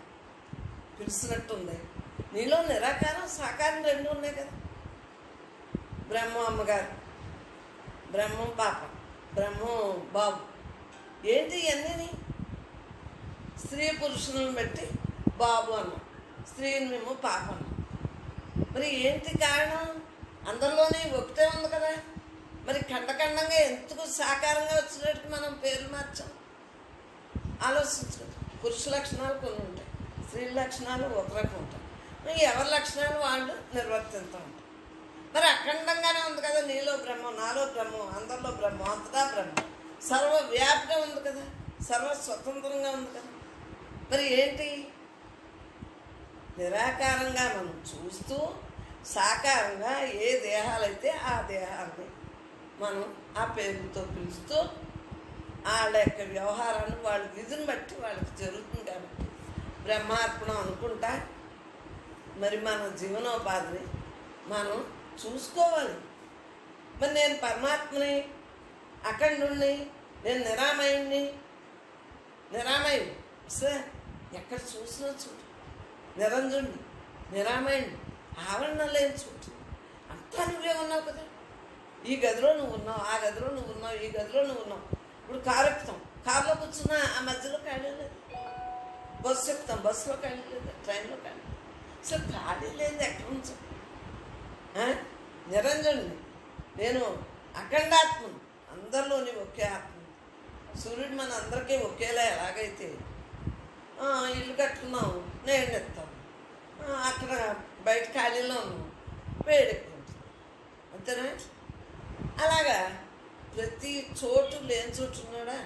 పిలిచినట్టుంది. నీలో నిరాకారం సాకారం రెండు ఉన్నాయి కదా. బ్రహ్మం అమ్మగారు, బ్రహ్మం పాప, బ్రహ్మం బాబు, ఏంటి ఇవన్నీ? స్త్రీ పురుషులను బట్టి బాబు అన్నాం, స్త్రీని మేము పాప అన్నాం. మరి ఏంటి కారణం? అందరిలోనే ఒకటే ఉంది కదా. మరి ఖండంగా ఎందుకు సాకారంగా వచ్చినట్టు మనం పేర్లు మార్చాం? ఆలోచించు. పురుష లక్షణాలు కొన్ని ఉంటాయి, స్త్రీ లక్షణాలు ఒక రకం ఉంటాయి. ఎవరి లక్షణాలు వాళ్ళు నిర్వర్తిస్తూ ఉంటారు. మరి అఖండంగానే ఉంది కదా, నీలో బ్రహ్మం, నాలో బ్రహ్మం, అందరిలో బ్రహ్మం, అంతటా బ్రహ్మం, సర్వవ్యాప్తిగా ఉంది కదా, సర్వ స్వతంత్రంగా ఉంది కదా. మరి ఏంటి? నిరాకారంగా మనం చూస్తూ సాకారంగా ఏ దేహాలైతే ఆ దేహాన్ని మనం ఆ పేరుతో పిలుస్తూ వాళ్ళ యొక్క వ్యవహారాన్ని వాళ్ళ విధిని బట్టి వాళ్ళకి జరుగుతుంది. కాబట్టి బ్రహ్మార్పణం అనుకుంటా మరి మన జీవనోపాధిని మనం చూసుకోవాలి. మరి నేను పరమాత్మని, అఖండుణ్ణి, నేను నిరామయుణ్ణి. సార్ ఎక్కడ చూసినా చూడు, నిరంజుణ్ణి, నిరామయుణ్ణి, ఆవరణ లేని చూడు, అంతా నువ్వే ఉన్నావు కదా. ఈ గదిలో నువ్వు ఉన్నావు, ఆ గదిలో నువ్వు ఉన్నావు, ఈ గదిలో నువ్వు ఉన్నావు. ఇప్పుడు కారు ఎక్కుతాం, కారులో కూర్చున్నా ఆ మధ్యలో ఖాళీ లేదు. బస్సు ఎక్కుతాం, బస్సులో ఖాళీ లేదు, ట్రైన్లో ఖాళీ లేదు. అసలు ఖాళీ లేదు ఎక్కడ ఉంచు. నిరంజనుని, నేను అఖండాత్మను, అందరిలోని ఒకే ఆత్మ. సూర్యుడు మన అందరికీ ఒకేలా ఎలాగైతే ఇల్లు కట్టుకున్నాం, నేను ఎత్తాం, అక్కడ బయట ఖాళీలో ఉన్నాం, వేడెక్కుంటుంది, అంతేనా? అలాగా ప్రతి చోటు లేని చోటు ఉన్నాడా?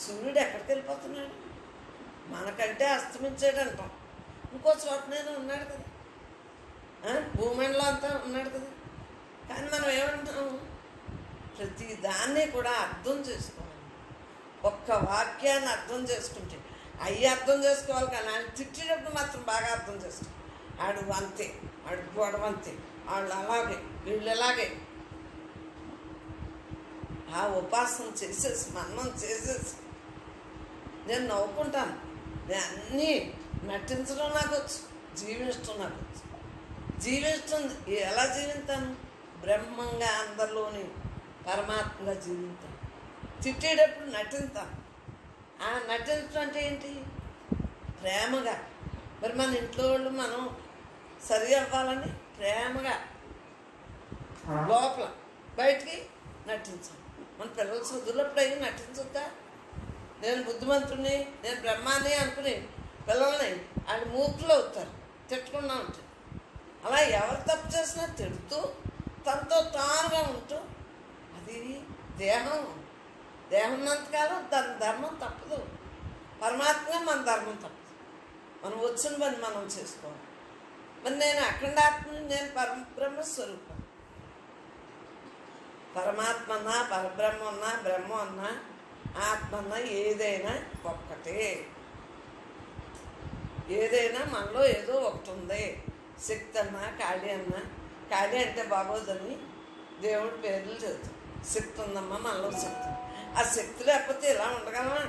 సూర్యుడు ఎక్కడికి వెళ్ళిపోతున్నాడు? మనకంటే అస్తమించాడు అంటాం, ఇంకో చోటనైనా ఉన్నాడు కదా, భూమండలం అంతా ఉన్నాడు కదా. కానీ మనం ఏమంటాము? ప్రతి దాన్ని కూడా అర్థం చేసుకోవాలి. ఒక్క వాక్యాన్ని అర్థం చేసుకుంటే అవి అర్థం చేసుకోవాలి. కానీ ఆయన తిట్టేటప్పుడు మాత్రం బాగా అర్థం చేసుకోవాలి. ఆడు అంతే, ఆడు గొడవంతే, వాళ్ళు అలాగే, వీళ్ళు ఎలాగే. ఆ ఉపాసన చేసేసి మనం చేసేసి నేను నవ్వుకుంటాను. నేను అన్నీ నటించడం నాకు వచ్చు, జీవించడం నాకు వచ్చు. జీవించడం ఎలా జీవిస్తాను? బ్రహ్మంగా అందరిలోని పరమాత్మగా జీవిస్తాను. తిట్టేటప్పుడు నటిస్తాం. ఆ నటించడం అంటే ఏంటి? ప్రేమగా. మరి మన ఇంట్లో వాళ్ళు మనం సరి అవ్వాలని ప్రేమగా లోపల, బయటికి నటించాలి. మన పిల్లలు చదువులప్పుడు అయ్యి నటించొద్దా? నేను బుద్ధిమంతుడిని, నేను బ్రహ్మాన్ని అనుకుని పిల్లల్ని వాళ్ళు మూర్ఖులు అవుతారు, తిట్టకుండా ఉంటారు. అలా ఎవరు తప్పు చేసినా తిడుతూ తనతో తానుగా ఉంటూ, అది దేహం ఉన్నంతకాలం దాని ధర్మం తప్పదు. పరమాత్మ మన ధర్మం తప్పదు. మనం వచ్చిన పని మనం చేసుకోవాలి. మరి నేను అఖండాత్మని, నేను పరబ్రహ్మ స్వరూపం. పరమాత్మ అన్నా, పరబ్రహ్మ అన్నా, బ్రహ్మ అన్నా, ఆత్మ అన్నా ఏదైనా ఒక్కటే. ఏదైనా మనలో ఏదో ఒకటి ఉంది. శక్తి అన్నా, కాళీ అన్నా, కాళీ అంటే బాగోదని దేవుడి పేర్లు చెబుతాం. శక్తి ఉందమ్మా, మనలో శక్తి. ఆ శక్తి లేకపోతే ఇలా ఉండగలమా?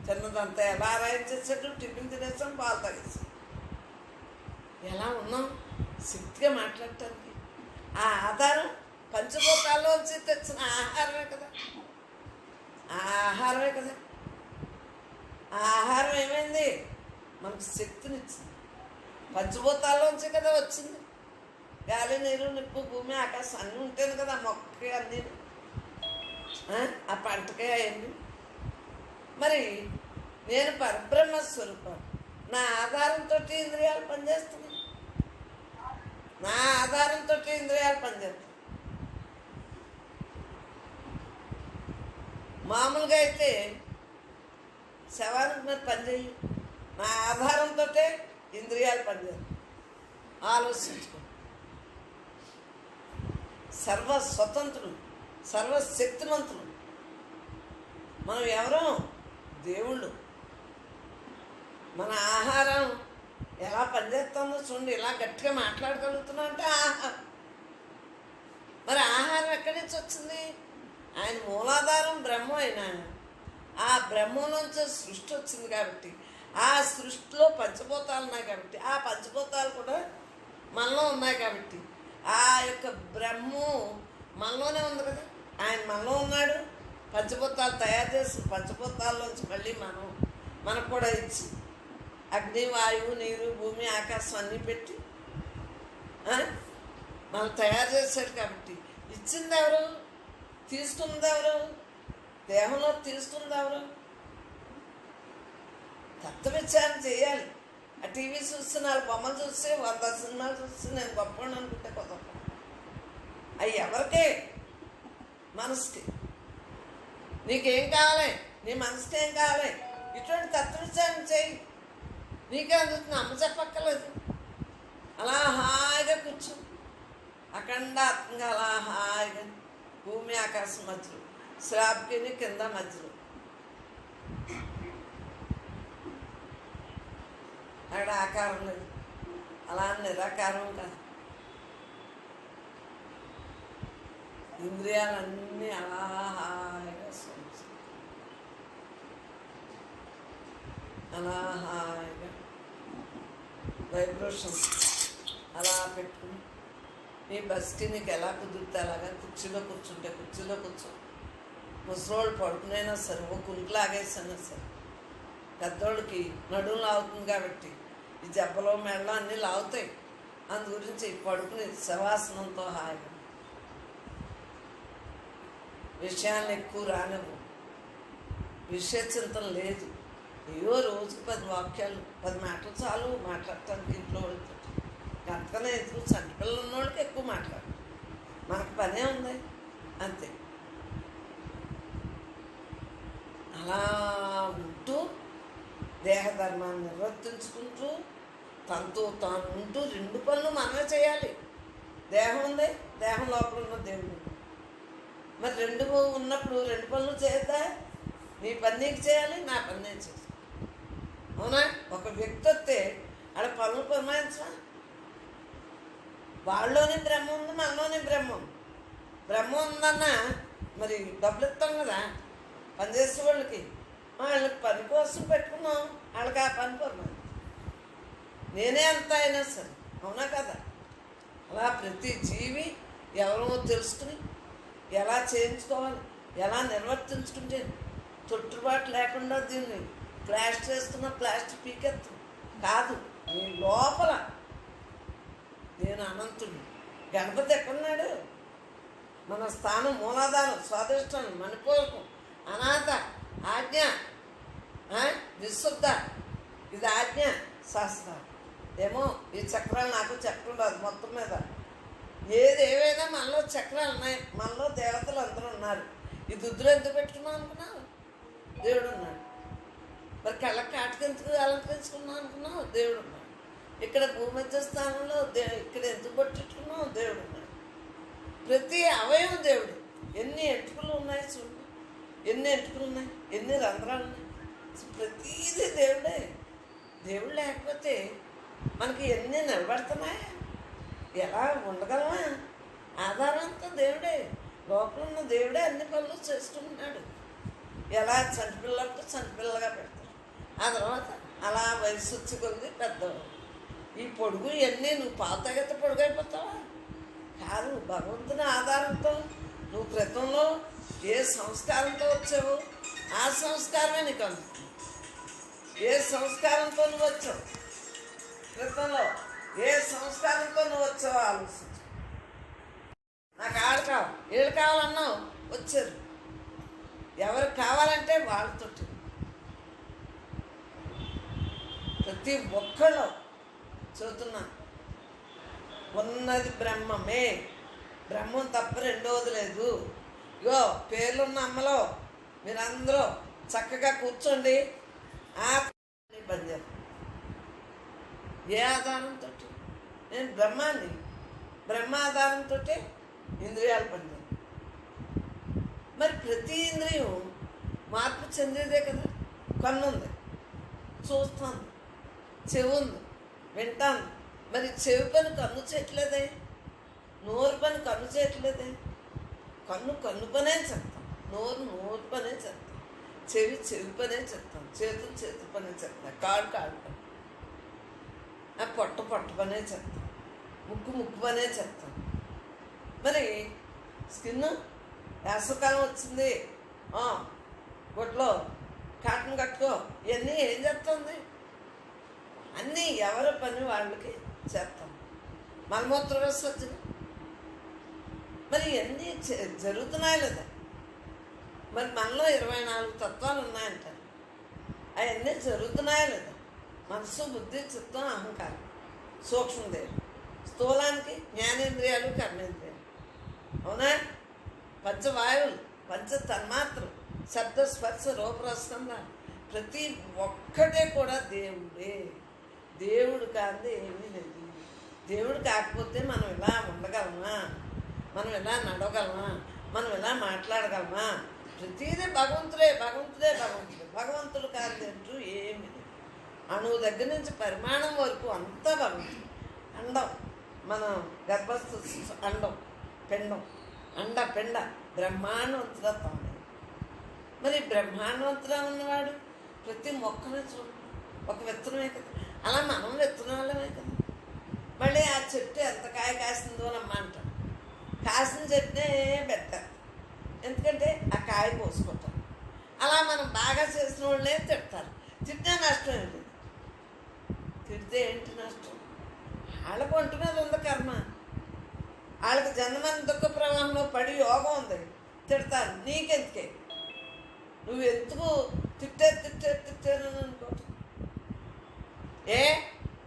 చిన్నదంతా ఎలా ఆరాయించేసాడు, టిఫిన్ తినేసాం, పాలు తాగేసాం. ఎలా ఉన్నాం శక్తిగా మాట్లాడటానికి? ఆ ఆధారం పంచభూతాల్లోంచి తెచ్చిన ఆహారమే కదా. ఆ ఆహారమే కదా. ఆ ఆహారం ఏమైంది? మనకు శక్తినిచ్చింది. పంచభూతాల్లోంచి కదా వచ్చింది. గాలి, నీరు, నిప్పు, భూమి, ఆకాశం అన్నీ ఉంటాయి కదా. మొక్కకి అన్నీ, ఆ పంటకే అయింది. మరి నేను పరబ్రహ్మ స్వరూపం. నా ఆధారంతో ఇంద్రియాలు పనిచేస్తున్నాయి. నా ఆధారంతో ఇంద్రియాలు పనిచేస్తాయి. మామూలుగా అయితే శవానికి మీద పనిచేయి. నా ఆధారంతో ఇంద్రియాలు పనిచేస్తాయి. ఆలోచించుకో. సర్వస్వతంత్రులు, సర్వశక్తిమంతులు మనం. ఎవరో దేవుళ్ళు. మన ఆహారం ఎలా పనిచేస్తుందో చూడండి. ఇలా గట్టిగా మాట్లాడగలుగుతున్నాం అంటే ఆహారం. మరి ఆహారం ఎక్కడి నుంచి వచ్చింది? ఆయన మూలాధారం బ్రహ్మ అయినా ఆ బ్రహ్మం నుంచి సృష్టి వచ్చింది కాబట్టి, ఆ సృష్టిలో పంచభూతాలు ఉన్నాయి కాబట్టి, ఆ పంచభూతాలు కూడా మనలో ఉన్నాయి కాబట్టి, ఆ యొక్క బ్రహ్మం మనలోనే ఉంది కదా. ఆయన మనలో ఉన్నాడు. పంచభూతాలు తయారు చేసి పంచభూతాల్లోంచి మళ్ళీ మనకు కూడా ఇచ్చి అగ్ని, వాయువు, నీరు, భూమి, ఆకాశం అన్నీ పెట్టి మనం తయారు చేశాడు కాబట్టి, ఇచ్చింది ఎవరు? తీసుకున్నది ఎవరు? దేహంలో తీసుకున్నది ఎవరు? తత్వవిచారణ చేయాలి. ఆ టీవీ చూస్తే 4 బొమ్మలు చూస్తే 100 సినిమాలు చూస్తే నేను గొప్పని అనుకుంటే కుదరదు. అవి ఎవరికే? మనసుకి. నీకేం కావాలి? నీ మనసుకి ఏం కావాలి? ఇటువంటి తత్వవిచారణ చేయి. నీకే అందుతుంది. అమ్మ చెప్పక్కర్లేదు. అలా హాయిగా కూర్చో. అఖండాత్మగా అలా హాయిగా భూమి ఆకాశం మధ్యలో, స్లాబ్కి కింద మధ్యలో, అక్కడ ఆకారం లేదు. అలా నిరాకారం కాదు. ఇంద్రియాలన్నీ అలా హాయిగా అలా హాయిగా వైబ్రేషన్స్ అలా పెట్టుకుని నీ బస్కి నీకు ఎలా కుదిరితే అలాగా కుర్చీలో కూర్చుంటే కుర్చీలో కూర్చో. ముసలోళ్ళు పడుకునైనా సరే, ఓ కుంకులాగేసైనా సరే. పెద్దోళ్ళకి నడుము లాగుతుంది కాబట్టి ఈ జబ్బలో మెడలో అన్నీ లాగుతాయి. అందు గురించి పడుకుని శవాసనంతో హాయిగా విషయాన్ని ఎక్కువ రానివ్వు. విషయ చింతన లేదు. ఏవో రోజుకు 10 వాక్యాలు 10 మాటలు చాలు మాట్లాడటానికి. ఇంట్లో వాళ్ళతో గంటకనే ఎందుకు? చంటిపిల్లలు ఉన్నోళ్ళకి ఎక్కువ మాట్లాడు. మనకు పనే ఉంది అంతే. అలా ఉంటూ దేహధర్మాన్ని నిర్వర్తించుకుంటూ తనతో తాను ఉంటూ 2 పనులు మనమే చేయాలి. దేహం ఉంది, దేహం లోపల ఉన్న దేవుడు. మరి 2 ఉన్నప్పుడు 2 పనులు చేయద్దా? నీ పని నీకు చేయాలి, నా పని నేను చేయాలి. అవునా? ఒక వ్యక్తి వస్తే ఆడ పనులు పురమాయించా. వాళ్ళలోనే బ్రహ్మ ఉంది, మనలోనే బ్రహ్మ ఉంది. బ్రహ్మ ఉందన్నా మరి డబ్బులు ఇస్తాం కదా పనిచేసే వాళ్ళకి. వాళ్ళకి పని కోసం పెట్టుకున్నాం, వాళ్ళకి ఆ పని పురమాయించు. నేనే అంత అయినా సరే, అవునా కదా? అలా ప్రతి జీవి ఎవరో తెలుసుకుని ఎలా చేయించుకోవాలి. ఎలా నిర్వర్తించుకుంటే తొట్టుబాటు లేకుండా దీన్ని ప్లాస్టర్ వేస్తున్నా ప్లాస్టర్ పీకెత్తు కాదు. నీ లోపల నేను అనంతుడు. గణపతి ఎక్కడున్నాడు? మన స్థానం మూలాధారం, స్వాదిష్టం, మణిపూరకం, అనాథ, ఆజ్ఞ, విశుద్ధ, ఇది ఆజ్ఞ శాస్త్ర. ఏమో ఈ చక్రాలు నాకు చక్రం రాదు. మొత్తం మీద ఏమైనా మనలో చక్రాలు ఉన్నాయి, మనలో దేవతలు అందరూ ఉన్నారు. ఈ దుద్దులు ఎందుకు పెట్టుకున్నాం అనుకున్నావు? దేవుడు ఉన్నాడు. మరి కళ్ళకి కాటికి ఎందుకు అలంకరించుకున్నాం అనుకున్నావు? దేవుడు ఉన్నాడు. ఇక్కడ భూమధ్య స్థానంలో ఇక్కడ ఎందుకు పట్టుకున్నావు? దేవుడు ఉన్నాడు. ప్రతి అవయవం దేవుడు. ఎన్ని ఎంటుకలు ఉన్నాయి చూడు, ఎన్ని ఎంటుకలు ఉన్నాయి, ఎన్ని రంధ్రాలు ఉన్నాయి, ప్రతీది దేవుడే. దేవుడు లేకపోతే మనకి ఎన్ని నిలబడుతున్నాయా? ఎలా ఉండగలమా? ఆధారం అంతా దేవుడే. లోపల ఉన్న దేవుడే అన్ని పనులు చేసుకుంటున్నాడు. ఎలా చంటిపిల్లలకు చంటిపిల్లగా పెడతాడు. ఆ తర్వాత అలా వయసు వచ్చి కొద్ది పెద్దవాడు. ఈ పొడుగు ఇవన్నీ నువ్వు పాత తగ్గత పొడుగు అయిపోతావా? కాదు. భగవంతుని ఆధారంతో నువ్వు క్రితంలో ఏ సంస్కారంతో వచ్చావో ఆ సంస్కారమే నీకు అందుతుంది. ఏ సంస్కారంతో నువ్వు వచ్చావు, క్రితంలో ఏ సంస్కారంతో నువ్వు వచ్చావో ఆలోచించు. నాకు ఆడు కావాలి, ఏళ్ళు కావాలన్నావు, వచ్చారు. ఎవరికి కావాలంటే వాళ్ళతో. ప్రతి ఒక్కళ్ళు చదువుతున్నా ఉన్నది బ్రహ్మమే. బ్రహ్మం తప్ప రెండవది లేదు. ఇగో పేర్లున్న అమ్మలో మీరందరూ చక్కగా కూర్చోండి. ఆ బంద్ చేస్తాను. ఏ ఆధారంతో? నేను బ్రహ్మాన్ని. బ్రహ్మ ఆధారంతో ఇంద్రియాలు పనిచేస్తాను. మరి ప్రతి ఇంద్రియం మార్పు చెందేదే కదా. కన్ను ఉంది, చూస్తాను. చెవి ఉంది, వింటాను. మరి చెవి పని కన్ను చేయట్లేదే, నోరు పని కన్ను చేయట్లేదే. కన్ను పనే చెప్తాం, నోరు పనే చెప్తాం, చెవి పనే చెప్తాం, చేతులు పనే చెప్తాం, కాడు పని, ఆ పొట్ట పనే చెప్తాం, ముక్కు పనే చెప్తాం. మరి స్కిన్ వేసవకాలం వచ్చింది, గుడ్లో కాటన్ కట్టుకో, ఇవన్నీ ఏం చెప్తుంది? అన్నీ ఎవరి పని వాళ్ళకి చేస్తాం. మలమూత్ర విసర్జన మరి ఇవన్నీ జరుగుతున్నాయి లేదా? మరి మనలో 24 తత్వాలు ఉన్నాయంటారు. అవన్నీ జరుగుతున్నాయా లేదా? మనసు, బుద్ధి, చిత్తం, అహంకారం, సూక్ష్మదేహం. స్థూలానికి జ్ఞానేంద్రియాలు, కర్మేంద్రియాలు. అవునా? పంచవాయువులు, పంచ తన్మాత్రలు, శబ్ద, స్పర్శ, రూపరసంద, ప్రతి ఒక్కటే కూడా దేవుడే. దేవుడు కాదు ఏమీ లేదు. దేవుడు కాకపోతే మనం ఇలా ఉండగలమా? మనం ఇలా నడవగలమా? మనం ఇలా మాట్లాడగలమా? ప్రతిదీ భగవంతుడే. భగవంతుడు కాదంటూ ఏమి లేదు. అణువు దగ్గర నుంచి పరిమాణం వరకు అంతా భగవంతుడు. అండం, మన గర్భస్థ అండం, పిండం, పిండ బ్రహ్మాండవంతుడా తాను. మరి బ్రహ్మాండవంతుడా ఉన్నవాడు ప్రతి మొక్కని చూడు, ఒక విత్తనమే కదా. అలా మనం విత్తనాలమే కదా. మళ్ళీ ఆ చెట్టు ఎంత కాయ కాసిందోనమ్మా అంటాం. కాసిన చెట్టునే పెట్టారు, ఎందుకంటే ఆ కాయ కోసుకుంటాం. అలా మనం బాగా చేసిన వాళ్ళే తిడతారు. తిట్టినా నష్టం ఏంటి? తిడితే ఏంటి నష్టం? వాళ్ళకు ఒంటి మీద ఉంది కర్మ. వాళ్ళకి జన్మని దుఃఖ ప్రవాహంలో పడి యోగం ఉంది, తిడతారు. నీకెందుకే? నువ్వు ఎందుకు తిట్టారని అనుకో.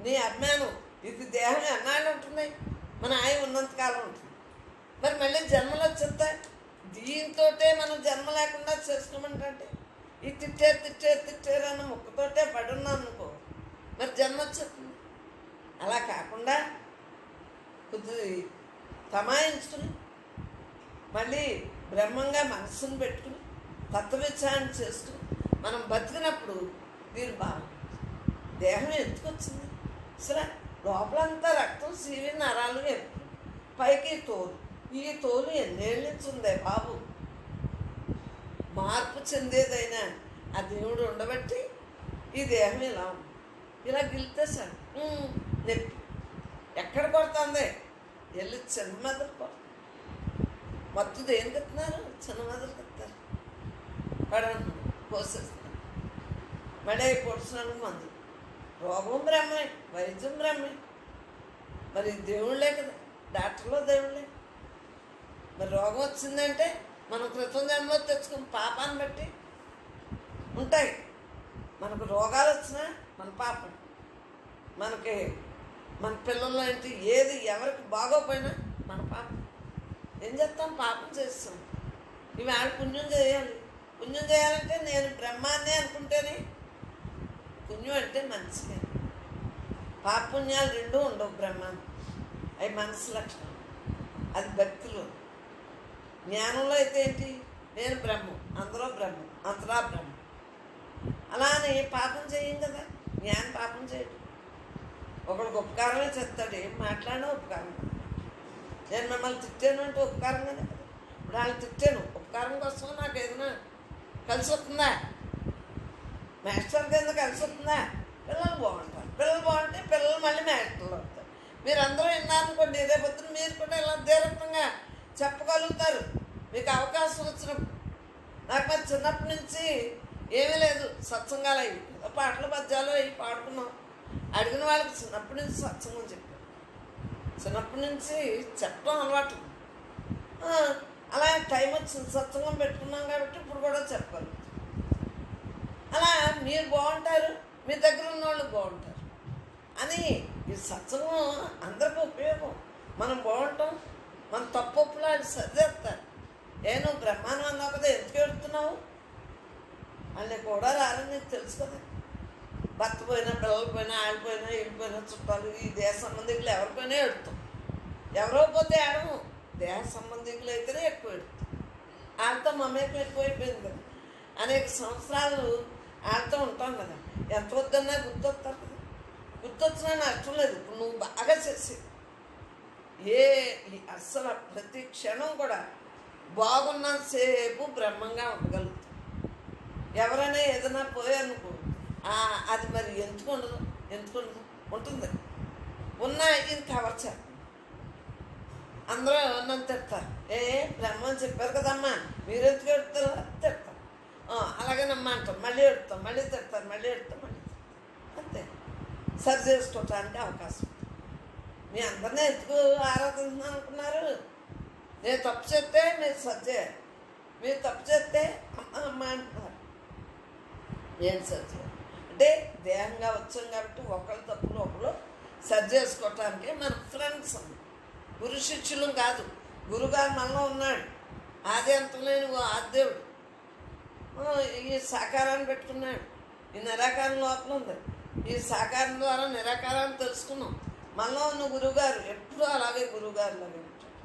నీ అభిమానం ఇది దేహం ఎన్నాళ్ళు ఉంటుంది? మన ఆయువు ఉన్నంతకాలం ఉంటుంది. మరి మళ్ళీ జన్మలు వచ్చేస్తాయి. దీంతో మనం జన్మ లేకుండా చేసుకోమంటే ఈ తిట్టారు అన్న ముక్కతోటే పడున్నాను అనుకో, మరి జన్మ వచ్చేస్తుంది. అలా కాకుండా కొద్ది తమాయించుకుని మళ్ళీ బ్రహ్మంగా మనస్సును పెట్టుకుని తత్వవిచారణ చేసుకుని మనం బతికినప్పుడు దీని బాగుంటుంది. దేహం ఎందుకు వచ్చింది? అసలు లోపలంతా రక్తం, సీవి, నరాలు, ఎప్పుడు పైకి తోలు. ఈ తోలు ఎన్నేళ్ళ నుంచి ఉందే బాబు. మార్పు చెందేదైనా ఆ దేవుడు ఉండబట్టి ఈ దేహం ఇలా ఉంది. ఇలా గిలితే సార్ నొప్పి ఎక్కడ కొడుతుంది? వెళ్ళి చిన్న మెదడు కొడుతుంది. మొత్తం దేనికి ఎత్తున్నారు? చిన్న మెదడుకి ఎత్తారు. పడను కోసేస్తాను, మళ్ళీ పొడిచినందుకు మందు. రోగం బ్రహ్మే, వైద్యం బ్రహ్మే. మరి దేవుళ్ళే కదా, డాక్టర్లో దేవుళ్ళే. మరి రోగం వచ్చిందంటే మనం క్రితం జన్మలో తెచ్చుకున్న పాపాన్ని బట్టి ఉంటాయి. మనకు రోగాలు వచ్చినా మన పాపం, మనకి మన పిల్లలు ఏంటి ఏది ఎవరికి బాగోపోయినా మన పాపం. ఏం చేస్తాం? పాపం చేస్తాం. ఇవి ఆడ పుణ్యం చేయాలి. పుణ్యం చేయాలంటే నేను బ్రహ్మాన్ని అనుకుంటేనే పుణ్యం అంటే మంచిదే. పాపుణ్యాలు రెండూ ఉండవు బ్రహ్మాన్ని. అవి మనసు లక్షణం, అది భక్తిలో. జ్ఞానంలో అయితే ఏంటి? నేను బ్రహ్మం, అందరూ బ్రహ్మం, అంతరా బ్రహ్మం. అలా అని పాపం చేయం కదా. జ్ఞానం పాపం చేయడు. ఒకడికి ఉపకారమే చేస్తాడు, ఏం మాట్లాడినా ఉపకారం. నేను మిమ్మల్ని తిట్టాను అంటే ఉపకారంగానే కదా. ఇప్పుడు వాళ్ళు తిట్టాను, ఉపకారం కోసం నాకు ఏదైనా కలిసి వస్తుందా? మాస్టర్ కింద కలిసి వస్తుందా? పిల్లలు బాగుంటారు. పిల్లలు బాగుంటే పిల్లలు మళ్ళీ మాస్టర్లు అవుతారు. మీరందరూ విన్నారనుకోండి, రేపొద్దున మీరు కూడా ఇలా ధీరత్వంగా చెప్పగలుగుతారు మీకు అవకాశం వచ్చినప్పుడు. నాకు మరి చిన్నప్పటి నుంచి ఏమీ లేదు, సత్సంగాలు అయ్యి పాటలు పద్యాలు అవి పాడుకున్నాం. అడిగిన వాళ్ళకి చిన్నప్పటి నుంచి సత్సంగం చెప్పాను. చిన్నప్పటి నుంచి చెప్పడం అలవాటు. అలా టైం వచ్చింది, సత్సంగం పెట్టుకున్నాం కాబట్టి ఇప్పుడు కూడా చెప్పగలుగుతాం. అలా మీరు బాగుంటారు, మీ దగ్గర ఉన్న వాళ్ళు బాగుంటారు అని ఈ సత్సంగం అందరికీ ఉపయోగం. మనం బాగుంటాం, మన తప్పొప్పులు అది సరిచేస్తారు. నువ్వు బ్రహ్మాండం అన్నావు కదా, ఎందుకు ఎడుతున్నావు? వాళ్ళని కూడా రారని నీకు తెలుసు కదా. భర్త పోయినా, పిల్లలు పోయినా, ఆడిపోయినా, వెళ్ళిపోయినా, చుట్టాలు, ఈ దేహ సంబంధికులు ఎవరిపోయినా ఎడుతాం. ఎవరో పోతే ఆడము, దేహ సంబంధికులు అయితేనే ఎక్కువ ఎడుతాం. వాళ్ళతో మమేకం ఎక్కువైపోయింది కదా. అనేక సంవత్సరాలు వాళ్ళతో ఉంటాం కదా. ఎంత వద్దన్నా గుర్తొస్తారు కదా. గుర్తొచ్చినా నష్టం లేదు. ఇప్పుడు నువ్వు బాగా చేసి అస్సలు ప్రతి క్షణం కూడా బాగున్నంతసేపు బ్రహ్మంగా ఉండగలుగుతాం. ఎవరైనా ఏదైనా పోయానుకో, అది మరి ఎందుకు ఉండదు? ఉంటుంది. ఉన్నా ఇది కవర్ చేస్తాం. అందరూ నన్ను తిడతారు, బ్రహ్మని చెప్పారు కదమ్మా, మీరు ఎందుకు ఎడుతారు? తిడతారు. అలాగేనమ్మా అంటాం, మళ్ళీ ఎడుతాం, మళ్ళీ తిడతారు, మళ్ళీ ఎడుతాం, మళ్ళీ అంతే. సరి చేసుకోవటానికి అవకాశం. మీ అందరినీ ఎందుకు ఆరాధిస్తున్నాను అనుకున్నారు? నేను తప్పు చేస్తే మీరు సరి చేయాలి, మీరు తప్పు చేస్తే అమ్మ అంటున్నారు. నేను సరి చేయాలి అంటే దేహంగా వచ్చాం కాబట్టి ఒకళ్ళ తప్పులు ఒకళ్ళు సరి చేసుకోవటానికి మన ఫ్రెండ్స్ గురు శిష్యులు కాదు. గురుగారు మనలో ఉన్నాడు, ఆది అంతం లేని ఆదిదేవుడు. ఈ సాకారాన్ని పెట్టుకున్నాడు, ఈ నిరాకారం లోపల ఉంది. ఈ సాకారం ద్వారా నిరాకారాన్ని తెలుసుకున్నాం. మనలో ఉన్న గురువుగారు ఎప్పుడూ అలాగే గురువుగారు లాగే ఉంటాడు.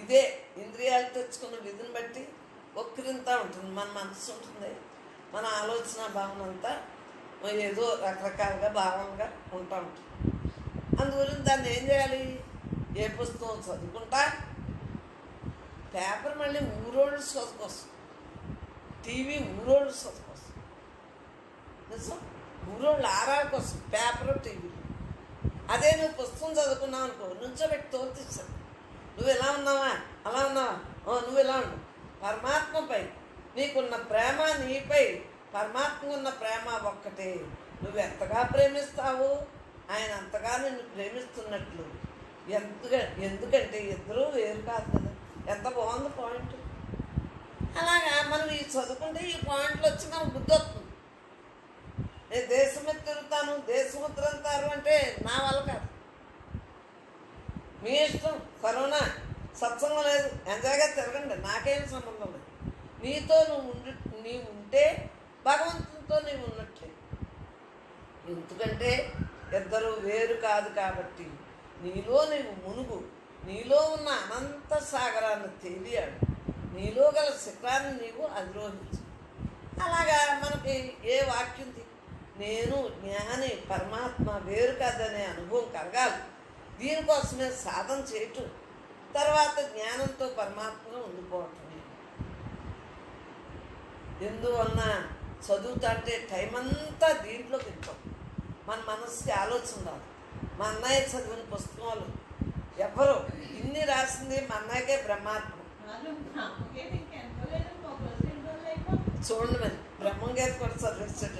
ఇదే ఇంద్రియాలు తెచ్చుకున్న విధిని బట్టి ఒక్కరింతా ఉంటుంది. మన మనసు ఉంటుంది, మన ఆలోచన భావన అంతా ఏదో రకరకాలుగా భావంగా ఉంటా ఉంటుంది. అందుగురించి దాన్ని ఏం చేయాలి? ఏ పుస్తకం చదువుకుంటా, పేపర్ మళ్ళీ ఊరోళ్ళు చదువుకోసం, టీవీ ఊరోళ్ళు చదువుకోసం, నిజం ఊరోళ్ళు ఆరాల కోసం పేపరు టీవీలు. అదే నువ్వు పుస్తకం చదువుకున్నావు అనుకో, నుంచోబెట్టి తోలుతీస్తాను. నువ్వు ఎలా ఉన్నావా, అలా ఉన్నావా, నువ్వు ఎలా ఉండు. పరమాత్మపై నీకున్న ప్రేమ, నీపై పరమాత్మకు ఉన్న ప్రేమ ఒక్కటే. నువ్వు ఎంతగా ప్రేమిస్తావు, ఆయన అంతగా నిన్ను ప్రేమిస్తున్నట్లు. ఎందుకంటే ఇద్దరూ వేరు కాదు కదా. ఎంత బాగుంది పాయింట్. అలాగా మనం ఈ చదువుకుంటే ఈ పాయింట్లు వచ్చి మనకు బుద్ధి వస్తుంది. నేను దేశం మీద తిరుగుతాను, దేశం తిరుగుతారు అంటే నా వల్ల కాదు. మీ ఇష్టం. కరోనా సత్సంగం లేదు, ఎంజాయ్గా తిరగండి, నాకేం సంబంధం లేదు. నీతో నీవు ఉంటే భగవంతునితో నీవు ఉన్నట్లే. ఎందుకంటే ఇద్దరు వేరు కాదు కాబట్టి నీలో నీవు మునుగు, నీలో ఉన్న అనంత సాగరాన్ని తేలియాడు, నీలో గల శిఖరాన్ని నీవు అధిరోహించు. అలాగా మనకి ఏ వాక్యంది? నేను జ్ఞాని, పరమాత్మ వేరు కాదనే అనుభవం కలగాలి. దీనికోసమే సాధన చేయటం, తర్వాత జ్ఞానంతో పరమాత్మగా ఉండిపోవటమే. ఎందువలన చదువుతా అంటే టైం అంతా దీంట్లో తింటాం. మన మనసుకి ఆలోచన రాదు. మా అన్నయ్య చదివిన పుస్తకాలు ఎవరు ఇన్ని రాసింది మా అన్నయ్యకే బ్రహ్మాత్మ. చూడండి మరి బ్రహ్మంగీత కూడా చదివిస్తాడు.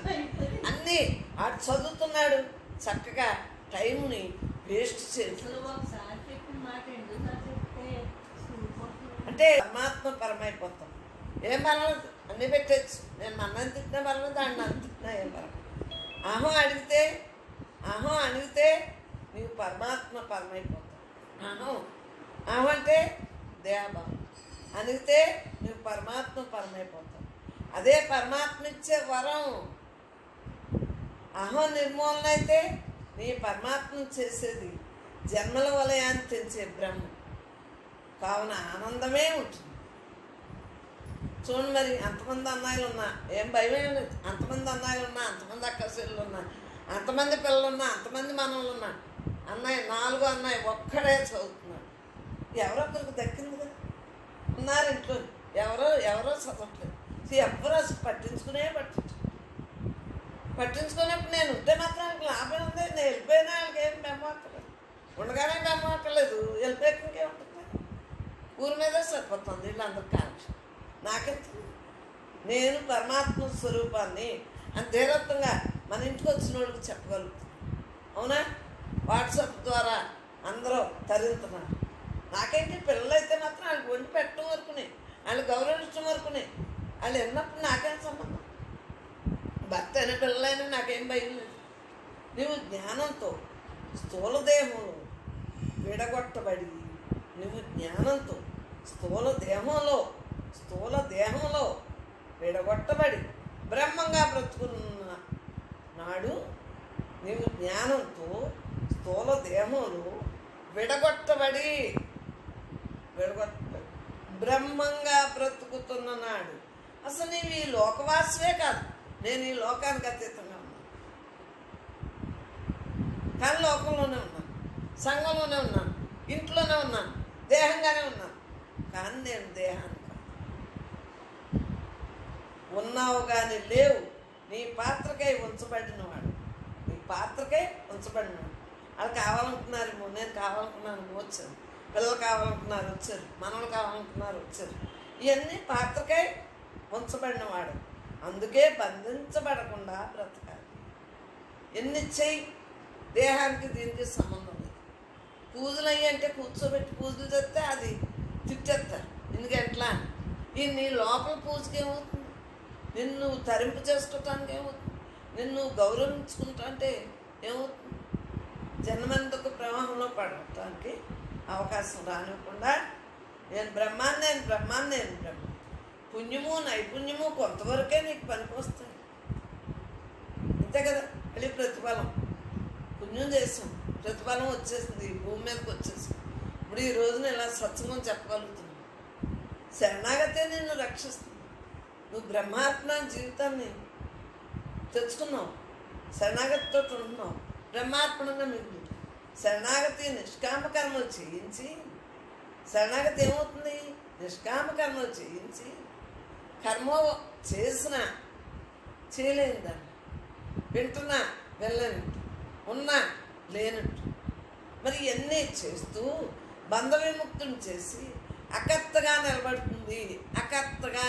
అన్నీ ఆడు చదువుతున్నాడు చక్కగా, టైంని వేస్ట్ చేసి. అంటే పరమాత్మ పరమైపోతాం. ఏం పర్వాలేదు, అన్నీ పెట్టచ్చు. నేను మన్నని తిట్టినా పర్వాలేదు, దాన్ని నన్ను తిట్టినా ఏం పర్వాలేదు. అహం అడిగితే నీవు పరమాత్మ పరమైపోతావు. అహం అంటే దేహభావం. అడిగితే నువ్వు పరమాత్మ పరమైపోతావు. అదే పరమాత్మ ఇచ్చే వరం. అహం నిర్మూలన అయితే నీ పరమాత్మను చేసేది జన్మల వలయాన్ని తెంచే బ్రహ్మ. కావున ఆనందమే ఉంటుంది. చూడండి మరి, అంతమంది అన్నయ్యలు ఉన్నా ఏం భయమేం లేదు. అంతమంది అన్నయ్యలు ఉన్నా, అంతమంది అక్కచెల్లు ఉన్నా, అంతమంది పిల్లలున్నా, అంతమంది మనవలు ఉన్నా, అన్నయ్య 4 అన్నయ్య ఒక్కడే చదువుతున్నాడు. ఎవరొక్కరికి దక్కింది కదా. ఉన్నారు ఇంట్లో ఎవరో చదవట్లేదు. ఎవరు అసలు పట్టించుకునేప్పుడు నేను ఉంటే మాత్రం వాళ్ళకి లాభం ఉంది. నేను వెళ్ళిపోయినా వాళ్ళకి ఏం బెమ్మక్కర్లేదు, ఉండగానే బెమ్మక్కర్లేదు. వెళ్ళిపోయాక ఇంకేముంటుంది? ఊరి మీద సరిపోతుంది వీళ్ళందరూ కాంక్ష. నాకెంత నేను పరమాత్మ స్వరూపాన్ని అని ధీరత్వంగా మన ఇంటికి వచ్చిన వాళ్ళకి చెప్పగలుగుతాను. అవునా? వాట్సాప్ ద్వారా అందరూ తరింతున్నారు. నాకేంటి, పిల్లలు అయితే మాత్రం వాళ్ళకి వండి పెట్టడం వరకునే, వాళ్ళు గౌరవించడం వరకునే. వాళ్ళు ఎన్నప్పుడు నాకేం సంబంధం? భర్త అయిన పిల్లలైనా నాకేం భయం లేదు. నువ్వు జ్ఞానంతో స్థూల దేహంలో విడగొట్టబడి, నువ్వు జ్ఞానంతో స్థూల దేహంలో విడగొట్టబడి బ్రహ్మంగా బ్రతుకున్న నాడు, నీవు జ్ఞానంతో స్థూల దేహంలో విడగొట్టబడి బ్రహ్మంగా బ్రతుకుతున్న నాడు అసలు నీవు ఈ లోకవాసవే కాదు. నేను ఈ లోకానికి అతీతంగా ఉన్నాను, కానీ లోకంలోనే ఉన్నాను, సంఘంలోనే ఉన్నాను, ఇంట్లోనే ఉన్నాను, దేహంగానే ఉన్నాను. కానీ నేను దేహాన్ని కాదు. ఉన్నావు కానీ లేవు. నీ పాత్రకై ఉంచబడినవాడు, వాళ్ళు కావాలనుకున్నారేమో, నేను కావాలనుకున్నాను వచ్చాను, పిల్లలు కావాలనుకున్నారు వచ్చారు, మనవలు కావాలనుకున్నారు వచ్చారు. ఇవన్నీ పాత్రకై ఉంచబడినవాడు. అందుకే బంధించబడకుండా బ్రతకాలి. ఎన్ని చెయ్యి, దేహానికి దీనికి సంబంధం లేదు. పూజలు అయ్యి అంటే కూర్చోబెట్టి పూజలు చేస్తే అది తిట్టేస్తారు. ఎందుకంట్లా ఈ నీ లోపల పూజకి ఏమవుతుంది? నిన్ను తరింపు చేసుకోవటానికి ఏమవుతుంది? నిన్ను గౌరవించుకుంటా అంటే ఏమవుతుంది? జన్మంతకు ప్రవాహంలో పడటానికి అవకాశం రానివ్వకుండా నేను బ్రహ్మాన్ని పుణ్యము నైపుణ్యము కొంతవరకే నీకు పనికి వస్తాయి, అంతే కదా. మళ్ళీ ప్రతిఫలం, పుణ్యం చేసాం, ప్రతిఫలం వచ్చేసింది, భూమి మీదకి వచ్చేసింది. ఇప్పుడు ఈ రోజున ఇలా సత్సంగం చెప్పగలుగుతున్నావు. శరణాగతే నిన్ను రక్షిస్తుంది. నువ్వు బ్రహ్మాత్మ జీవితాన్ని తెచ్చుకున్నావు, శరణాగతితో ఉంటున్నావు, బ్రహ్మార్పణంగా మిగిలి. శరణాగతి నిష్కామ కర్మలు చేయించి, శరణాగతి ఏమవుతుంది? నిష్కామ కర్మలు చేయించి, కర్మ చేసిన చేయలేని దాన్ని, వింటున్నా వెళ్ళనట్టు, ఉన్నా లేనట్టు, మరి ఇవన్నీ చేస్తూ బంధ విముక్తుని చేసి అకర్తగా నిలబడుతుంది. అకర్తగా,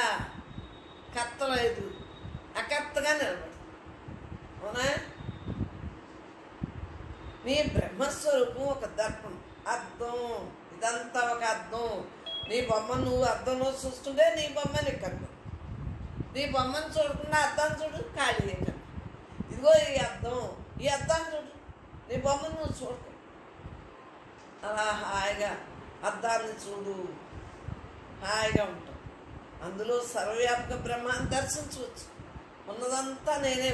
కర్తలేదు, అకర్తగా నిలబడుతుంది. అవునా? నీ బ్రహ్మస్వరూపం ఒక దర్పణం, అర్థం. ఇదంతా ఒక అర్థం. నీ బొమ్మ నువ్వు అద్దంలో చూస్తుంటే నీ బొమ్మ నీకు కన్ను. నీ బొమ్మను చూడకుండా అద్దాన్ని చూడు, ఖాళీ కన్ను. ఇదిగో ఈ అద్దాన్ని చూడు, నీ బొమ్మను నువ్వు చూడకు. అలా హాయిగా అద్దాన్ని చూడు, హాయిగా ఉంటాం. అందులో సర్వవ్యాపక బ్రహ్మాన్ని దర్శించవచ్చు. ఉన్నదంతా నేనే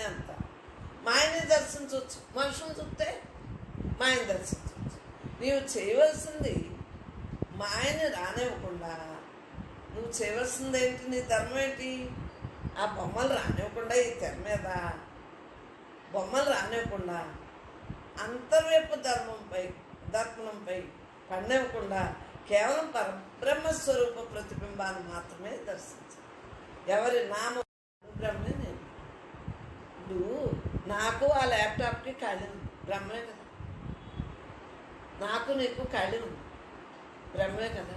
అంతా. మాయని దర్శించవచ్చు. మనుషుని చూస్తే మాయని దర్శించవచ్చు. నీవు చేయవలసింది మాయని రానివ్వకుండా, నువ్వు చేయవలసింది ఏంటి? నీ ధర్మం ఏంటి? ఆ బొమ్మలు రానివ్వకుండా, ఈ తెర మీద బొమ్మలు రానివ్వకుండా, అంతర్వేపు దర్పణంపై పడినివ్వకుండా కేవలం పరబ్రహ్మస్వరూప ప్రతిబింబాన్ని మాత్రమే దర్శించాలి. ఎవరి నామం బ్రహ్మే. నేను ఇప్పుడు నాకు ఆ ల్యాప్టాప్కి ఖాళీ ఉంది, బ్రహ్మే కదా. నాకు నీకు ఖాళీ ఉంది, బ్రహ్మే కదా.